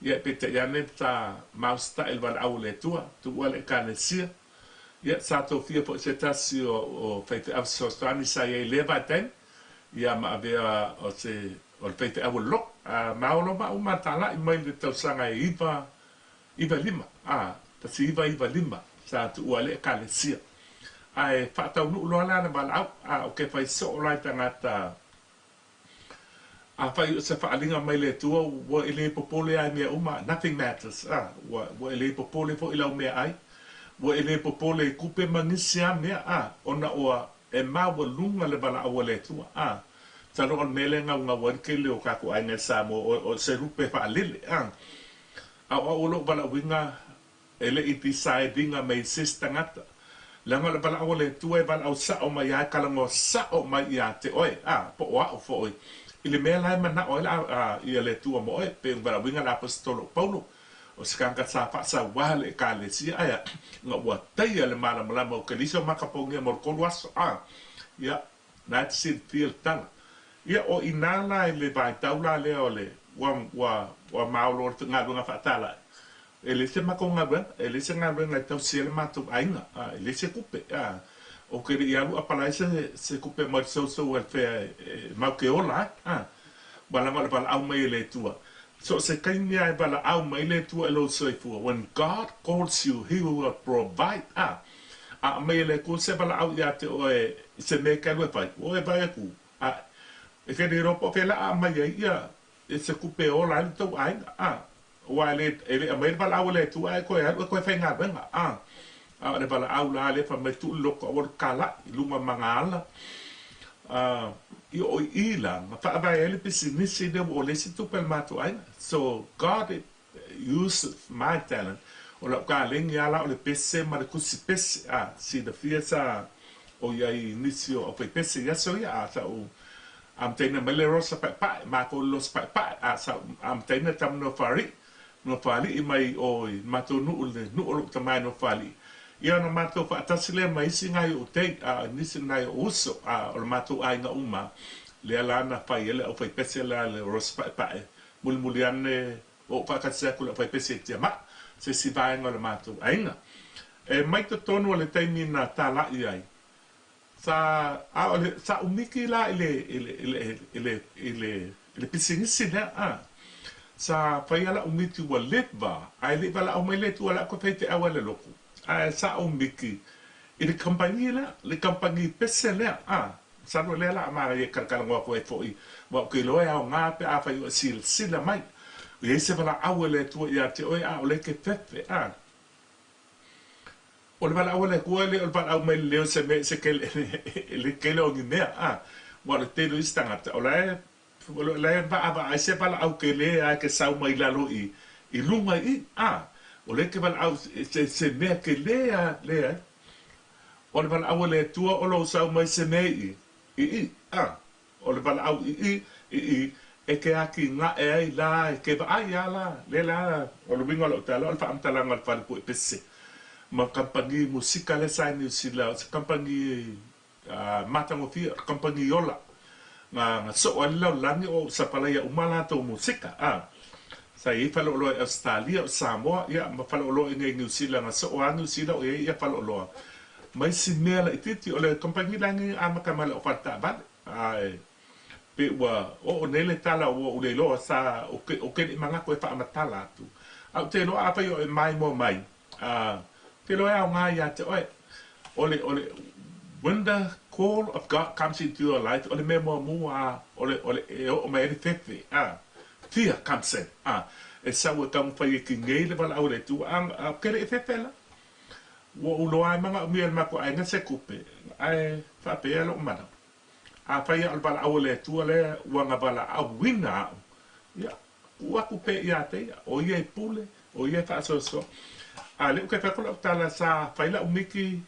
ya pete ya neta mausta el val au le tua tu wale kanesia ya sa to fia po se tasi o feite av so strani sa ye leva ten ya ma avea o se o feite av lo ma o lo ma o matala i mai le tau sanga iva lima ta si iva lima sa tu wale kanesia ai fa tau nu lo la na bal au ke fai so lai tangata fai se fa alinga mai le tua wo ele popole ai me uma nothing matters wo ele popole fo ila me ai wo ele popole kupe mangisia me ona o e ma wo lunga le bala o le tua sa no on mele nga won ke le o ka ko ai ne sa mo o se rupe fa lele o lo bala winga ele i decidinga mai sistangata langa le bala o le tua e bala o sa o mai ai kala ngo sa o mai ia te oi po wa o fo oi ile me lai mana o ia le tua mo e pe bala winga la apostolo paulo o skanga sa fa sa wale ka le si aya nga wa tai le mala mala mo Keriso makapongia mo ko waso ya na sit feel tan ya o inala le vai taula le ole wa maulo nga nga fa tala ele se makonga ben ele se nga ben la tau siele matu ainga ele se kupe o que ia lu apala se kupe mo so welfare ma ke ola bala bala au mai le tua so se kainia bala au mai le tua lo so fu when God calls you he will provide mai le ko se bala au ya te o se me ka lo pai o e vai ku e ke de ropo pe la mai ia se kupe ola to ainga wale ele a mai bala au le tua ko ya ko fa nga ben le bala au la le fa me tu lo ko or kala luma mangala o ila ma fa ba ele business de o le situ pel mato ai so God use my talent o la ka ling ya la o le pese ma ku si pese si de fiesa o ya inicio o pe pese ya so ya sa o am tena mele rosa pa ma ko los pa sa am tena tam no fari i mai o mato nu o tamai no fali ia no mato fa tasile mai singa o te nisi nai uso o mato ai na uma le ala na fai ele o fai pese la le rospa pa mulmuliane o fa ka se ko fai pese te ma se si vai ngol mato ai na e mai to tono le taimi na tala ai sa umiki la ele pisingisi na sa fai ala umiti wa leva ai leva la o mai le tu ala ko fai te awale loko sa umiki ile kampani le kampani pese le sa no le la ma ye karkala ngo ko e foi wa ke lo ya nga pe a fai sila mai ye se bala awale tu ya te o le ke fefe o le wala le kua le o le wala mai leo se me se ke le ke le o ngi mea wa le te lo istangata o le va ai se wala au ke le a ke sau mai lalo i lunga o le ke wala au se mea ke le o le wala au le tua o lo sau mai se me o le wala au e ke aki nga e ai la e ke va ai ala le la o le winga lo tala o fa am tala ngal fa ko pese ma kampani musika le sai ni sila kampani matango fi kampani yola nga so ala langi o sapala ya umala to musika sai fa lo Australia o Samoa ya ma fa lo ngai New Zealand so o New Zealand o ya fa lo mai simela ititi o le kampani langi ama kamala o fa ta ba ai pe wa o nele tala o le lo sa o ke manga ko fa amatala tu au te lo apa yo mai mo mai te lo au nga ya te ole when the call of God comes into your life ole me mo mu ole o me fefe fear comes in e sa wo kam fa ye ki ngele bal au le tu ke le fefe la wo lo ai manga mi el ma ko ai nga se kupe ai fa pe lo mana fa ia bala au le tua le wanga bala au winga ia ua kupe ia te o ia pule o ia fa so le ke fa kola tala sa fa ila umiki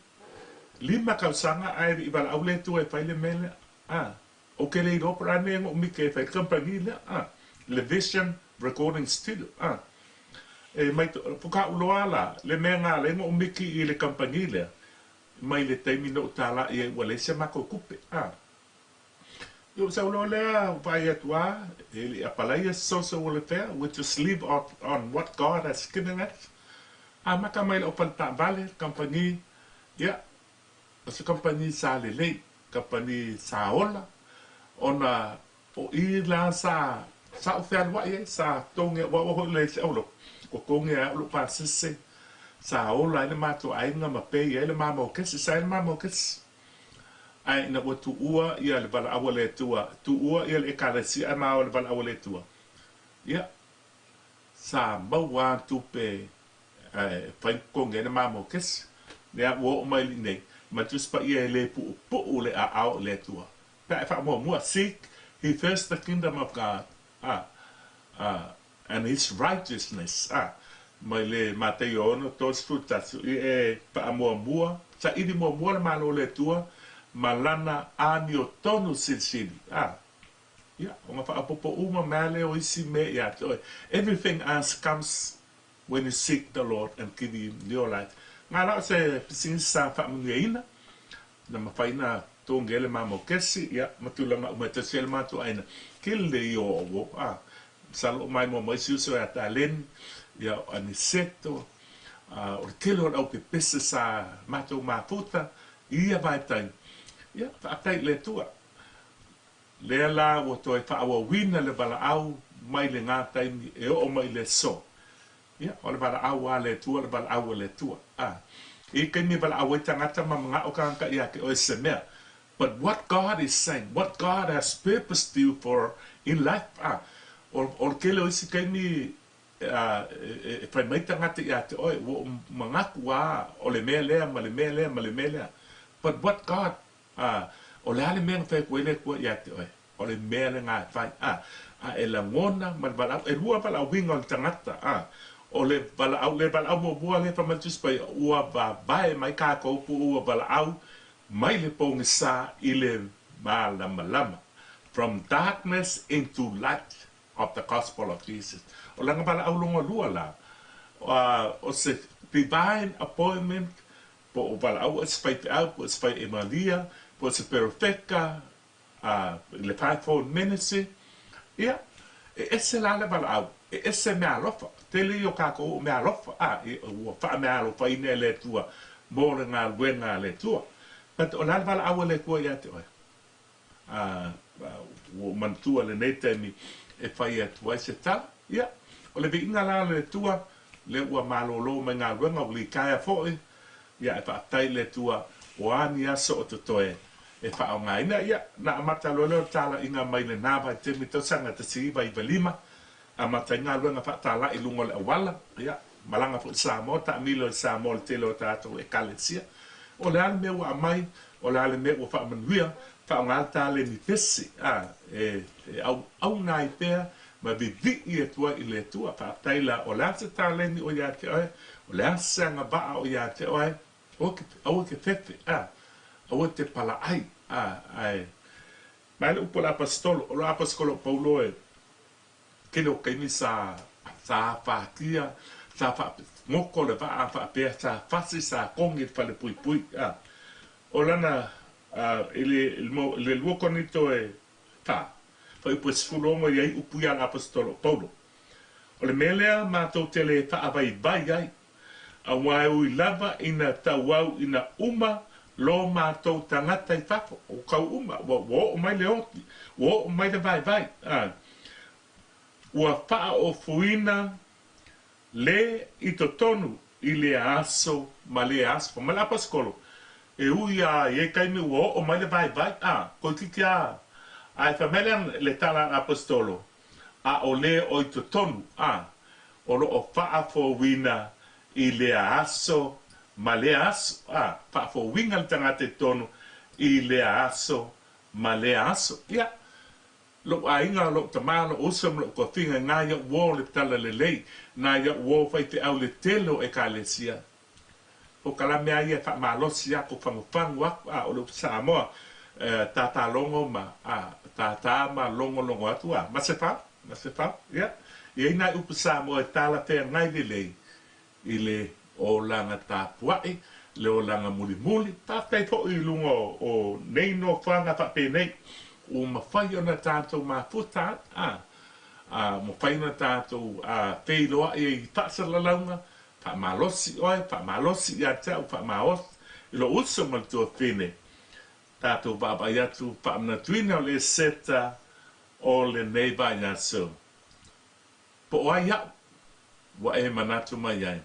lima kausanga ai i bala au le tua fa ile mele o ke le ro prane ngo umiki fa company le le vision recording studio e mai puka uloala le menga le ngo umiki i le company le mai le termino tala ia wale se mako kupe yo sa ulo le vai atua ele apalai social welfare which is live on what God has given us maka mai o panta vale company ya essa company sa le company sa ola ona o ila sa ofial wa sa tonge wa le se olo ko konge lo pa se sa ola le mato ai nga mape ele mamo ke sa ele mamo ke ai na tu ua ia le bala awale tua tu ua ia le ekalesi ai ma le bala awale tua ia sa bawa tu pe fai konge na mamo kes le wo mai nei ma tu spa ia le pu le a le tua pa fa mo seek he first the kingdom of God and his righteousness mai le Mateo no tos frutas pa mo sa idi mo le malo le tua malana ani o tonu silsili o fa apopo uma male o isi me ya everything else comes when you seek the Lord and give him your life ngala se sin sa fa mungeina na mafaina tongele mamo kesi ya matulanga umata selma to aina kille yo salo mai mo mai siuso ya talen ya aniseto o kilo au ke pesa sa mato mafuta ia vai tai ia whaatai le tua. Le la o toi whaawa wina le bala au mai le ngā taimi e o mai le so. Ia, o le bala au a le tua, le bala au a le tua. I kaimi bala au e tangata ma mga o kānka ia ke o e se mea. But what God is saying, what God has purposed you for in life, o kele o isi kaimi e whai mai tangata ia te oi, o mga kua o le mea lea, ma le mea lea, ma le mea lea. But what God o le ale mea whai koe le kua ia te oi, o le mea le ngā whai, e la ngona, ma le bala, e rua bala winga o le tangata, o le bala au mo bua le whamantus pai, ua ba vai mai kā koupu, ua bala au, mai le pongi sa i le ma lama lama, from darkness into light of the gospel of Jesus. O langa bala au longa lua la, o se divine appointment, po o bala au es fai te au, po es fai e Maria, po se perfecta, le fivefold ministry, ia, e ese la le bala au, e ese mea lofa, te li o kako o mea lofa, e ua wha mea lofa ine le tua, mo le ngā luenga le tua. But o la le bala au le kua ia te oi. O mantua le nei temi e whai atua e se tala, ia, o le vi inga la le tua, le ua malolo mai ngā luenga o li kaya foi, ia e whaatai le tua, o ani aso o te toe, e whao ngā ina, ia, na amata lolo tala inga mai le nāwai te mito sanga te si vai valima, amata ngā luenga whaatala i lungo le awala, ia, malanga po Samoa ta milo Samoa te lo tato e kalesia o le ale me wa mai o le ale me wa fa manuia fa ngata le ni pesi au nai pea ma vivi e tua i le tua fa taila o la se taleni o ya te o le sanga ba o ya te o ke fefe o te pala ai ma le upo la apostolo o la apostolo Paulo ke lo ke ni sa fatia sa fa moko le va fa pe sa fasi sa kongi fa le pui o lana le luo conito fa i pues fulomo i upu ya l'apostolo Paulo o le melea matou tele fa avai bai ai a wai ui lava ina tauau ina uma lo matou tangata i fafo o kau uma wo o mai le oti wo o mai le vai ua faa o fuina le i totonu i le aso ma le aso ma l'apostolo ui e kaimi wo o mai le vai ko tikia ai famelian le tala apostolo o le o i totonu o lo o faa fo wina i le aso ma le aso faa fo winga le tangate tonu i le aso ma le aso lo ainga lo tamalo usam lo ko finga ngaya wo le tala le lei na ya wo fai te au le telo e kalesia o kala mea ia fa malosi ya ko fangu o lo Samoa tata longo ma tata ma longo atu ma se fa ya e ina upu Samoa tala te ngai le ile o langa tapuai le o langa muli ta fai fo i lungo o nei no fanga fa pe nei o ma fai ona tatou ma futa mo fai ona tatou fei loa e tasa la launga fa malosi ya tau fa maos lo uso mal to fine tatou baba ya tu fa na tuina le seta o le nei ba ya so po ya wa e manatu mai ai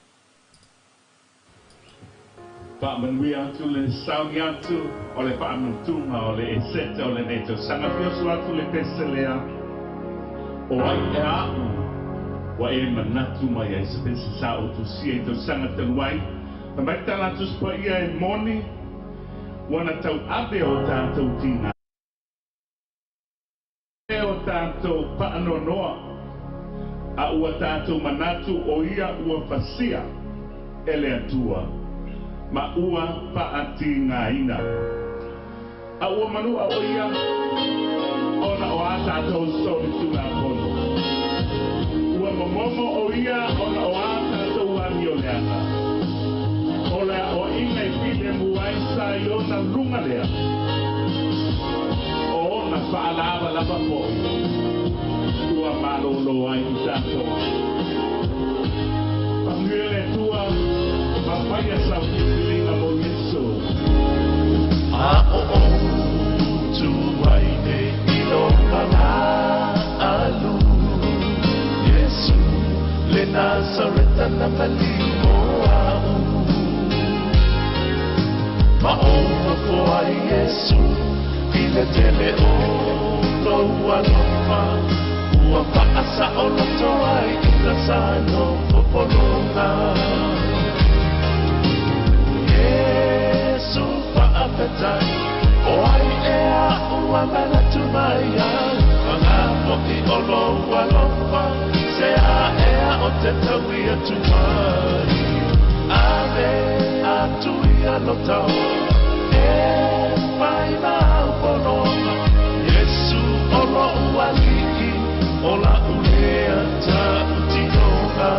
pa manui atu le sauni atu o le pa mantunga o le seta o le neto sanga fiosu atu le peselea o ai wa e manatu mai ai se pensa sa o tu si e to sanga tanuai pa mai tala tu spa ia e moni wana tau abe o tātou tina o tātou paanonoa a ua tātou manatu o ia ua fasia ele atua ma ua paati ngaina a ua manu a o ia ona o a tātou sori tuna kono ua momomo o ia ona o a tātou ami o leana o lea o inga i pile muai sa i ona lunga lea o ona whaalava lava po tua malolo ai i tātou panguele tua papaya sa pilinga mo Iesu tu ai te ilonga la alu Iesu le Nazareta na malimo au ma o po ai Iesu ile tele o lo walofa ua paasa o loto ai ika sano popolonga Iesu paapetai o ai ea ua manatu mai ai Angafo i olo walofa se a ea o te taui atu mai Ave atu i alotao e mai mau polonga Iesu olo ua liki o la ulea ta utinonga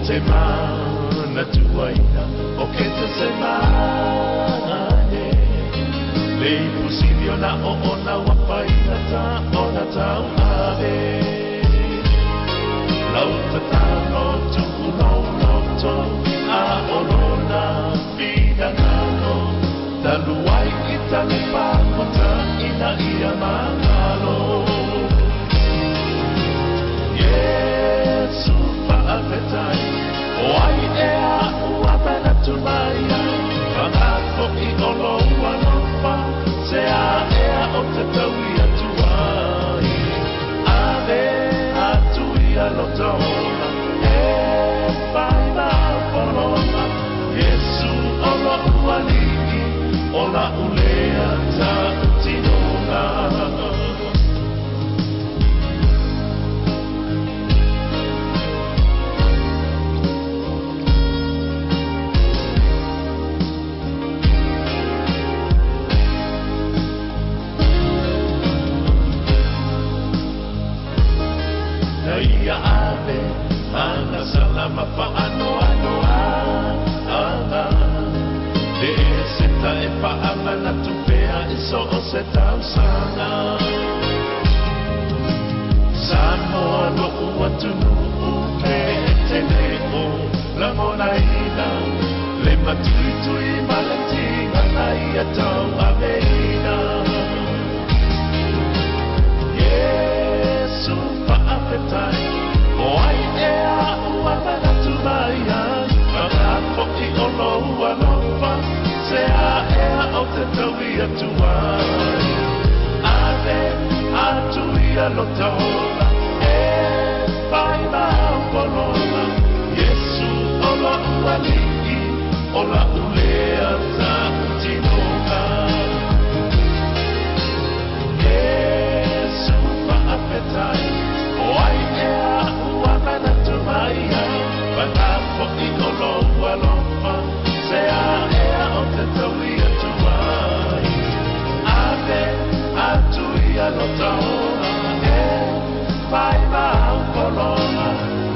te mana tuaina o ke te semane le impossibile na o ona wapaina ta ona tau ave lauta tano tuku loto a olona fina nano taluai kita le pakota ina ia mangalo so o se tau sana Samoa no ua tunu uke te leo la mona ina le matui tui malatinga nai a tau a meina Iesu whaapetai o ai ea ua manatu mai ai Manga poki o lo ua lopa se a ea o te taui atu ai Ave atu ia lo taola e pai mau polona Iesu o la ua liki o la ulea ta utinonga Iesu whaapetai o ai ea ua manatu mai ai Manga poki o lo ua lopa se a ea o te taui atu ai Ave atu ia lo taola e pai mau polona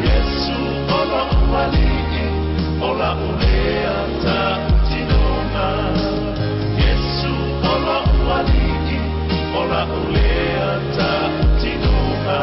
Iesu o la ua liki o la ulea ta utinonga Iesu o la ua liki o la ulea ta utinonga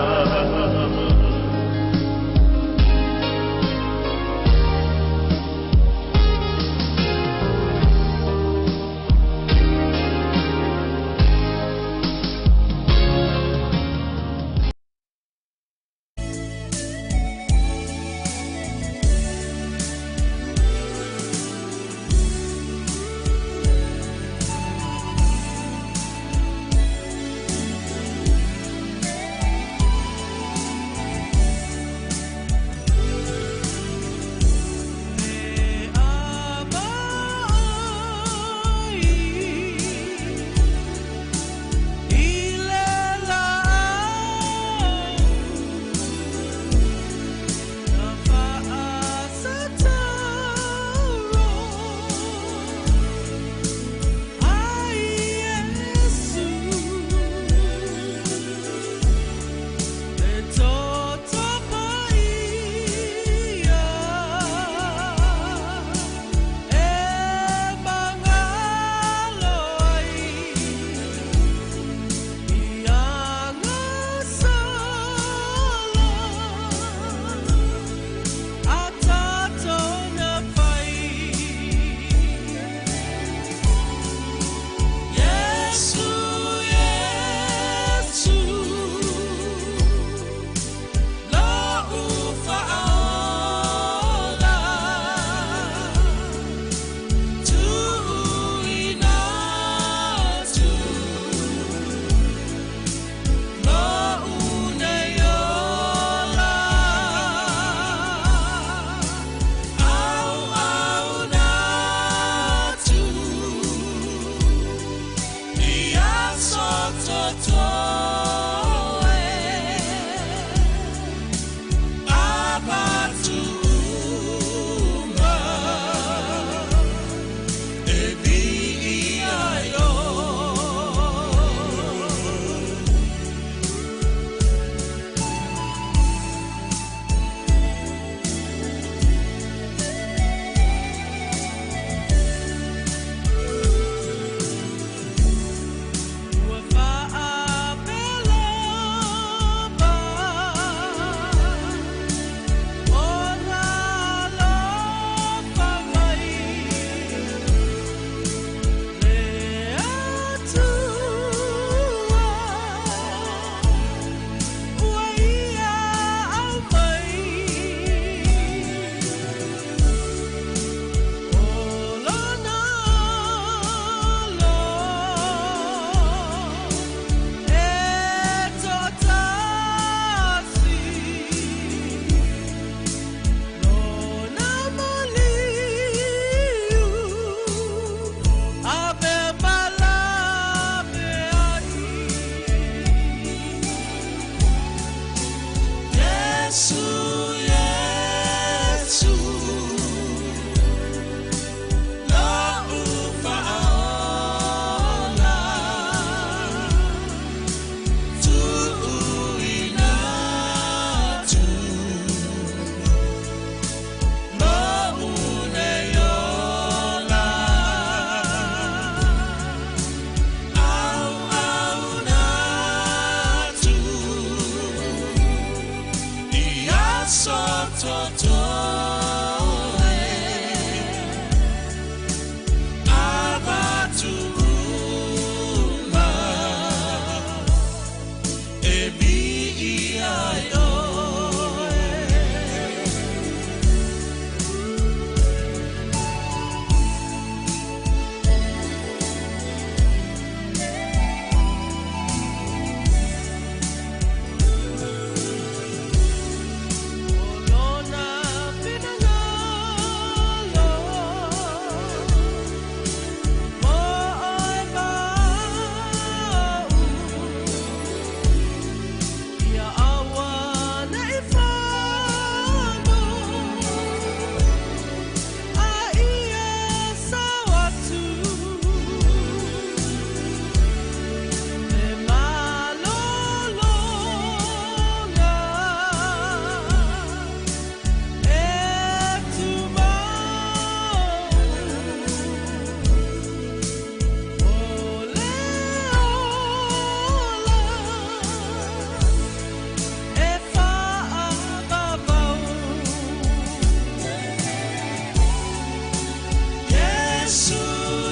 Yeah.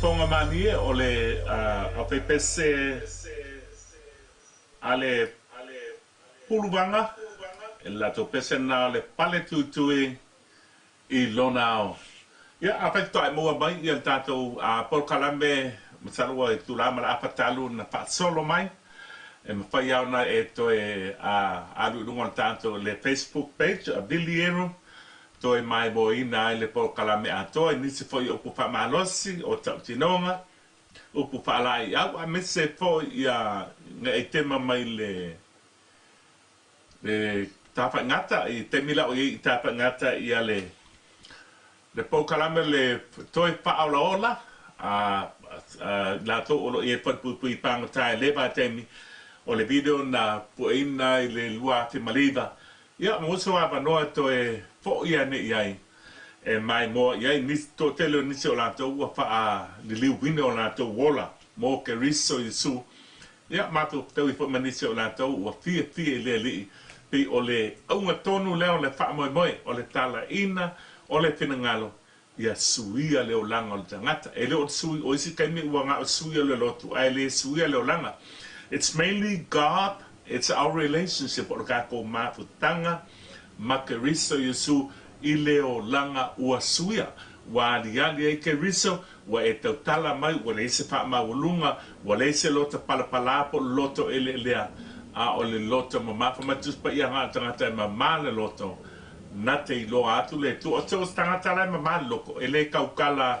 Fonga manie o le apepese ale puluvanga la to pese na le pale tutui I lonao ia afekto ai mo mai ia tato a por kalambe msalwa e tulama la apatalu na pa solo mai e mafai au na e to e alu lungon tato le Facebook page a Vili Ieru to e mai boina le por kalame ato e nisi foi o pufa malosi o tautinonga o pufa lai au a mese foi ia nga e tema mai le tapa ngata I temila o I tapa ngata ia le por kalame le toi pa aula ola la to o e pat pui pangata le ba temi o le video na puina I le lua te maliva ia mo so ava no to e fo ia ne ia e mai mo ia ni to tele ni so la to wa fa le liu wino la to wola mo Keriso Iesu ia ma to te fo mani so la to wa fi le li pe o le unga tonu le o le fa mo o le tala ina o le finangalo ia suia le olanga o tangata e le o sui o isi kai mi wanga o suia le lotu ai le suia le olanga it's mainly God. It's our relationship o ka ko mafutanga ma Keriso Iesu I leo langa ua suia wa liali e Keriso wa e tautala mai wa le se fa maulunga wa le se lota palapala po loto ele lea a o le loto ma fa matus pa ia nga tangata ma le loto na te lo atu le tu o to tangata la ma loko ele kaukala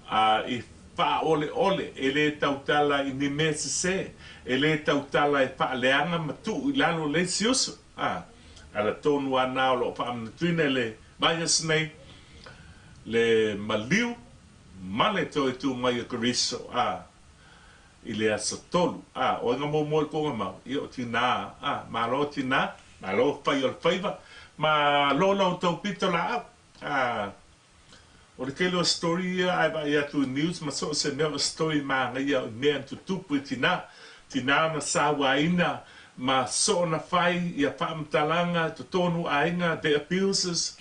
I fa ole ele tautala I ni mese ele tautala e pa leanga matu I lalo le siusu ala tonu ana o lo pa amtuine le bias nei le maliu male to tu mai Keriso I le asotolu o nga mo ko ma I o tina ma lo tina ma lo fai o faiva ma lo to pitola o le kelo story ai ba ia tu news ma so se me story ma nga ia me tu tupu tina na sawaina ma so na fai ia fa mtalanga to tonu ainga the abuses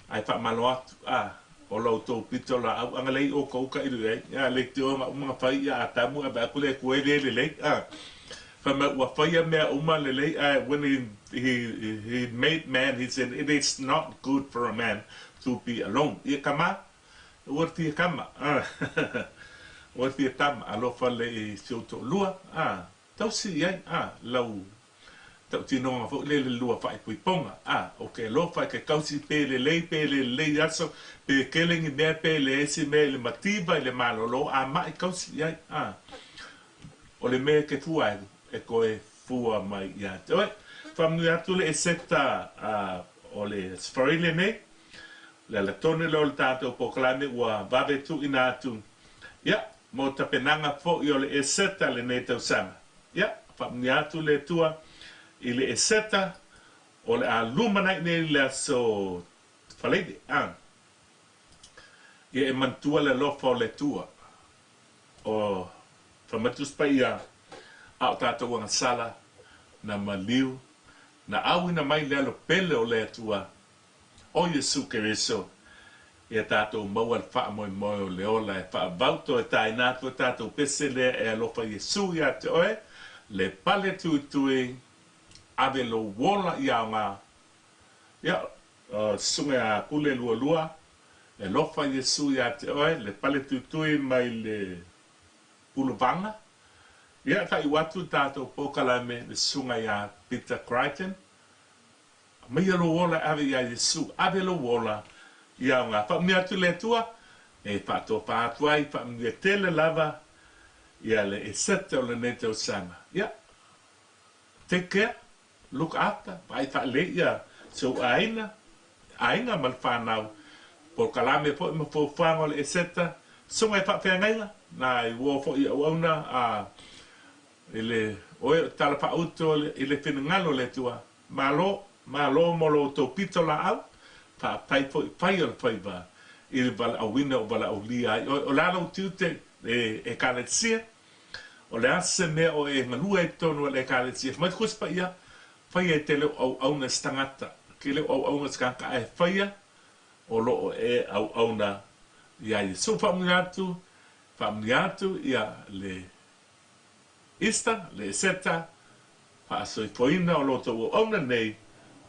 ai fa malo o lo to pitola au angalei o ko ka iru ia le tio ma fai ia tamu ba ku le ku le fa ma wa fai me uma le when he made man he said it is not good for a man to be alone ia kama orti kama orti tam alo fa le to lua tau si ai lau tau tino fo le lua fa pui ponga okay lo fa ke kausi pe le aso pe keling me pe le esi me le matiba le malo lo mai kausi ai o le me ke fuai e ko e fua mai ia toi fam nu atu le seta o le sfarile ne la tone lo tato proclame wa vave tu inatu ia mo tapenanga fo I o le eseta le ne tau sama ia famniatu le tua I le eseta o le alumana ne le so faleide ia e mantua le lofa o le tua o famatus paia au tato wanga sala na maliu na awina mai le alo pele o le tua o Iesu Keriso ia tato maual fa mo o le ola e fa bauto e tainato tato pese le e alofa Iesu ia te oe le pale tuitui ave lo wola ia nga ia sunga a pule lua e lofa Iesu ia te oe le pale tuitui mai le puluvanga ia ka iwatu tato pokalame le sunga ia Peter Crichton mai lo wola ave ia Iesu ave lo wola ia nga fa mi atu le tua e fa to pa tuai fa mi tele lava ia le esete o le nete o sama ia take care look after pai fa le ia so ainga mal fa nau por kalame po mo fo fango le esete so mai fa fe ngaila na i wo fo i ona a ele o tala pa auto ele finangalo le tua malo molo to pitola au pa pai fo pai o pai ba il val a wina o vala o lia o la no tute e kaletsia o le ase me o e ngalua e tonu le kaletsia mai khus pa ia fai e tele au na stangata kele au na skanka e fai o lo e au na ia i so familiatu ia le ista le seta pa so foina o lo to o na nei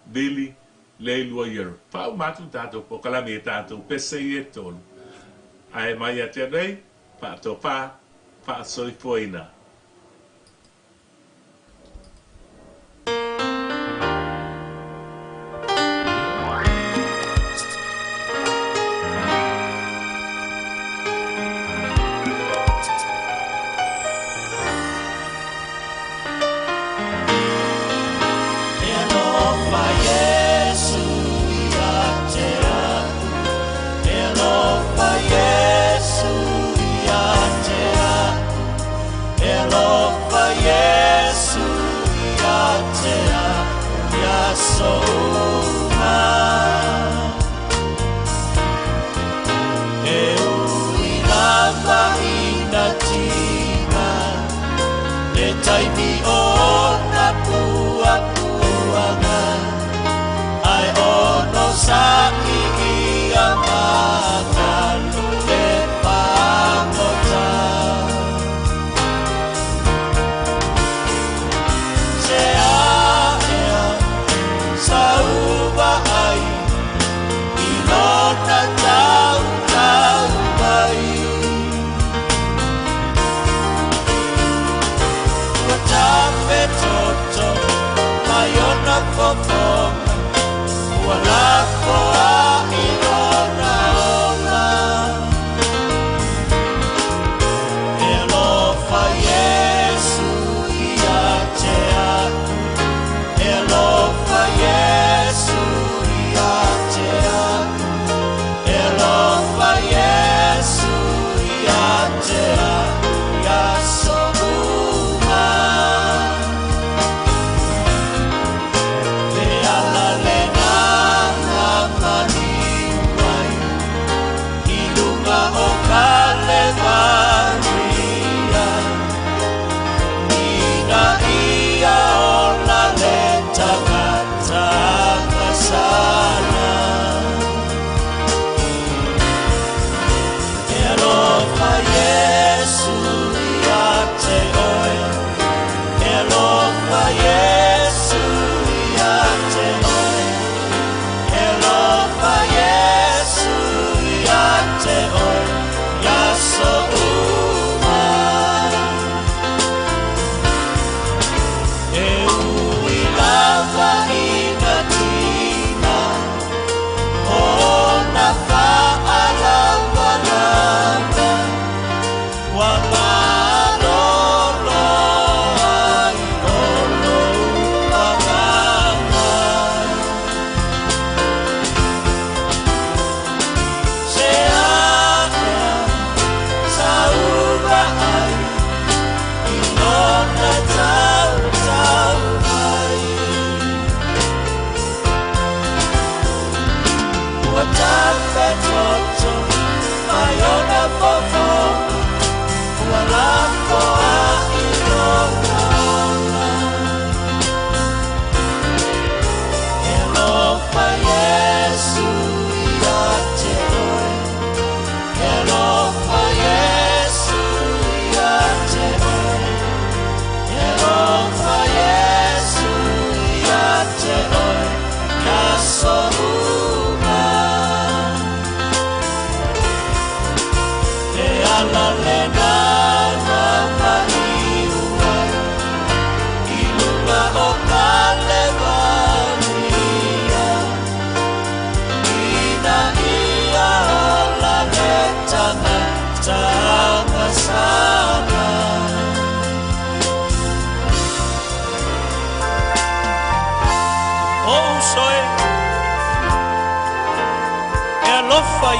Vili le lua Ieru. Pa o matu tato po kalame tato pese e tolu. Ai mai a te rei, pa to pa so foina.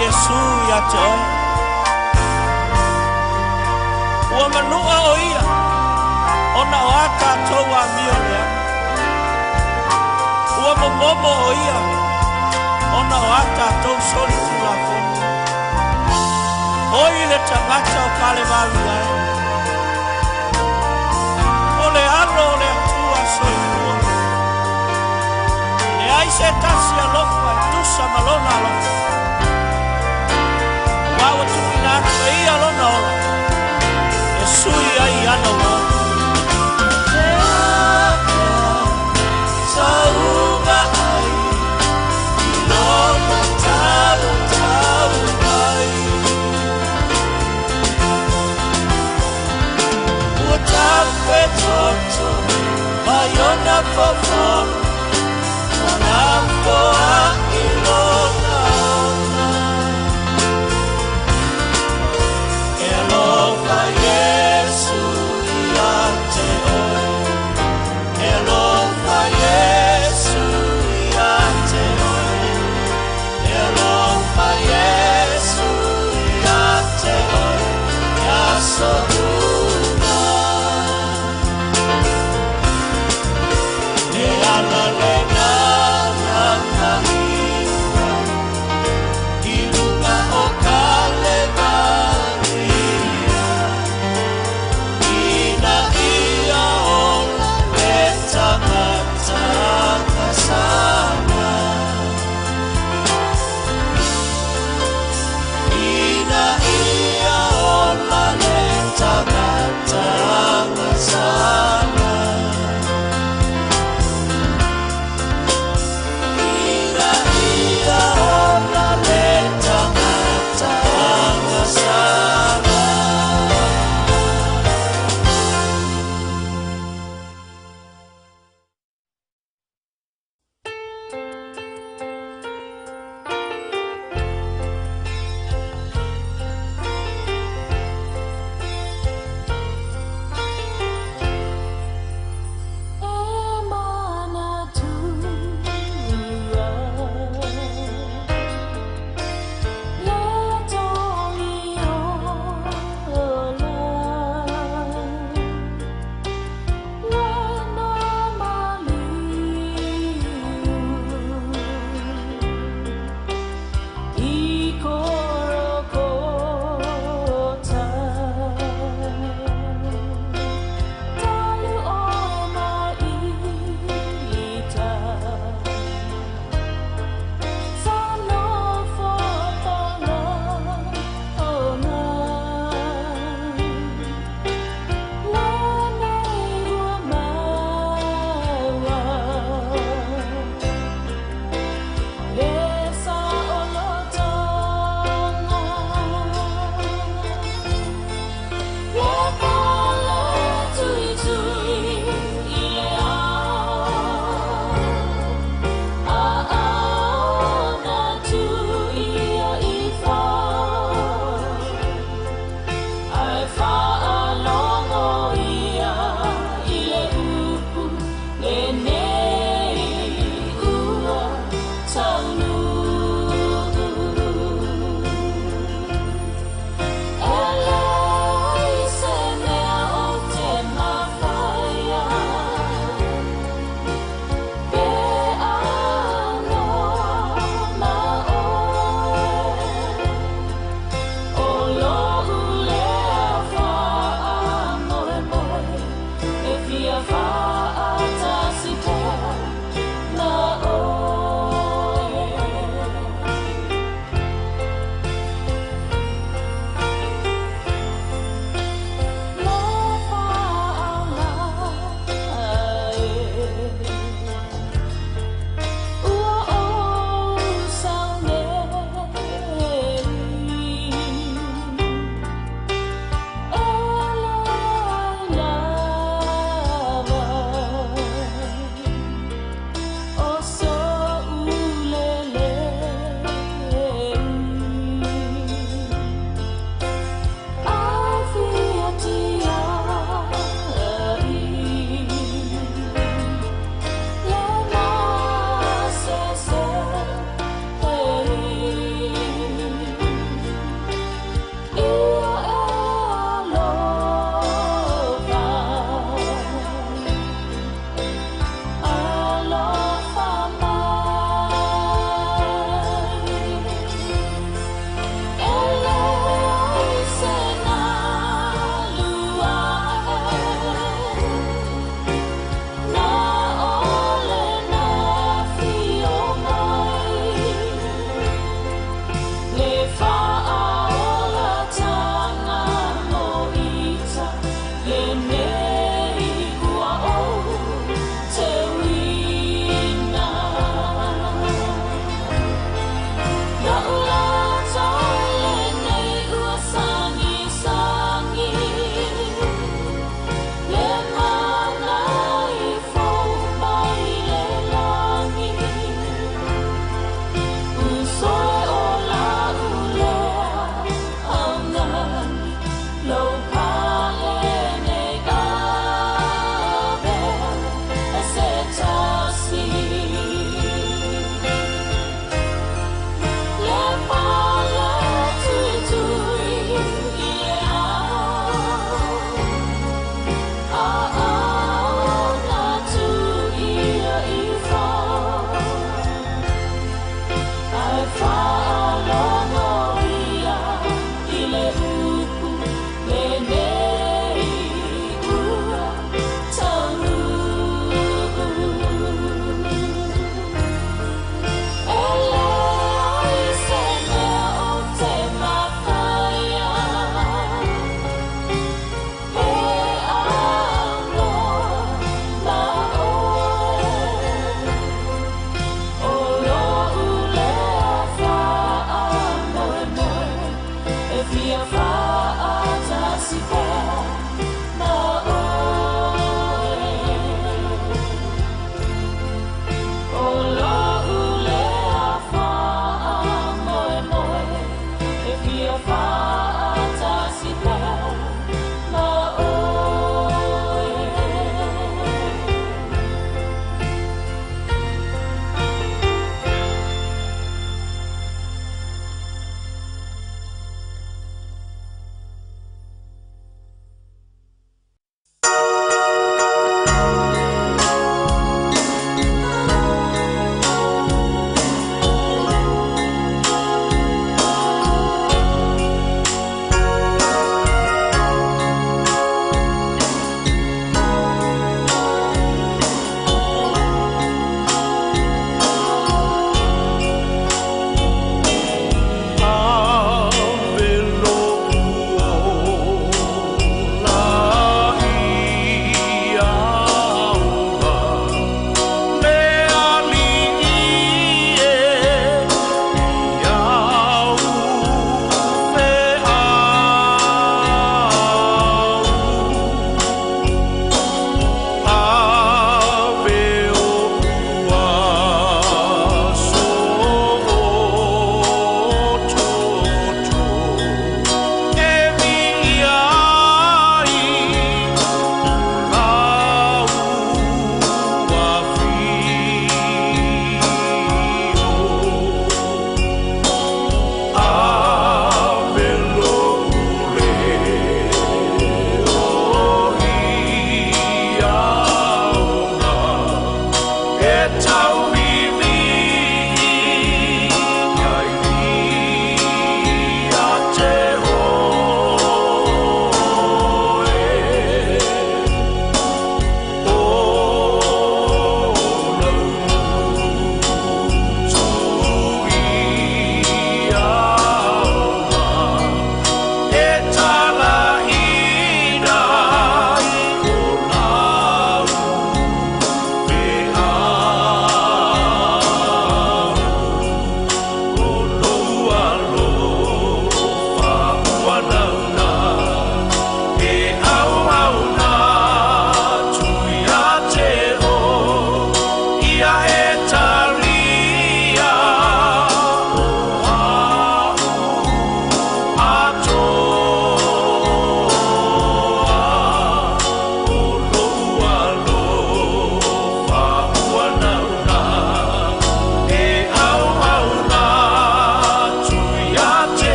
Iesu ya te oe Ua manua o ia. Ona o ata toa mio lea. Ua momomo o ia. Ona o ata tau soli tula fono. Oi le tangata o kale wawi ai. O le ano o le atua soi mua. Le ai se tasi alofa e tusa malona alofa. Wawa tukina atu e ia lona ola. E sui ai ana wa. Saunga ai. Iloma tau ai. Ua tape toto. Maiona fofo. Manampo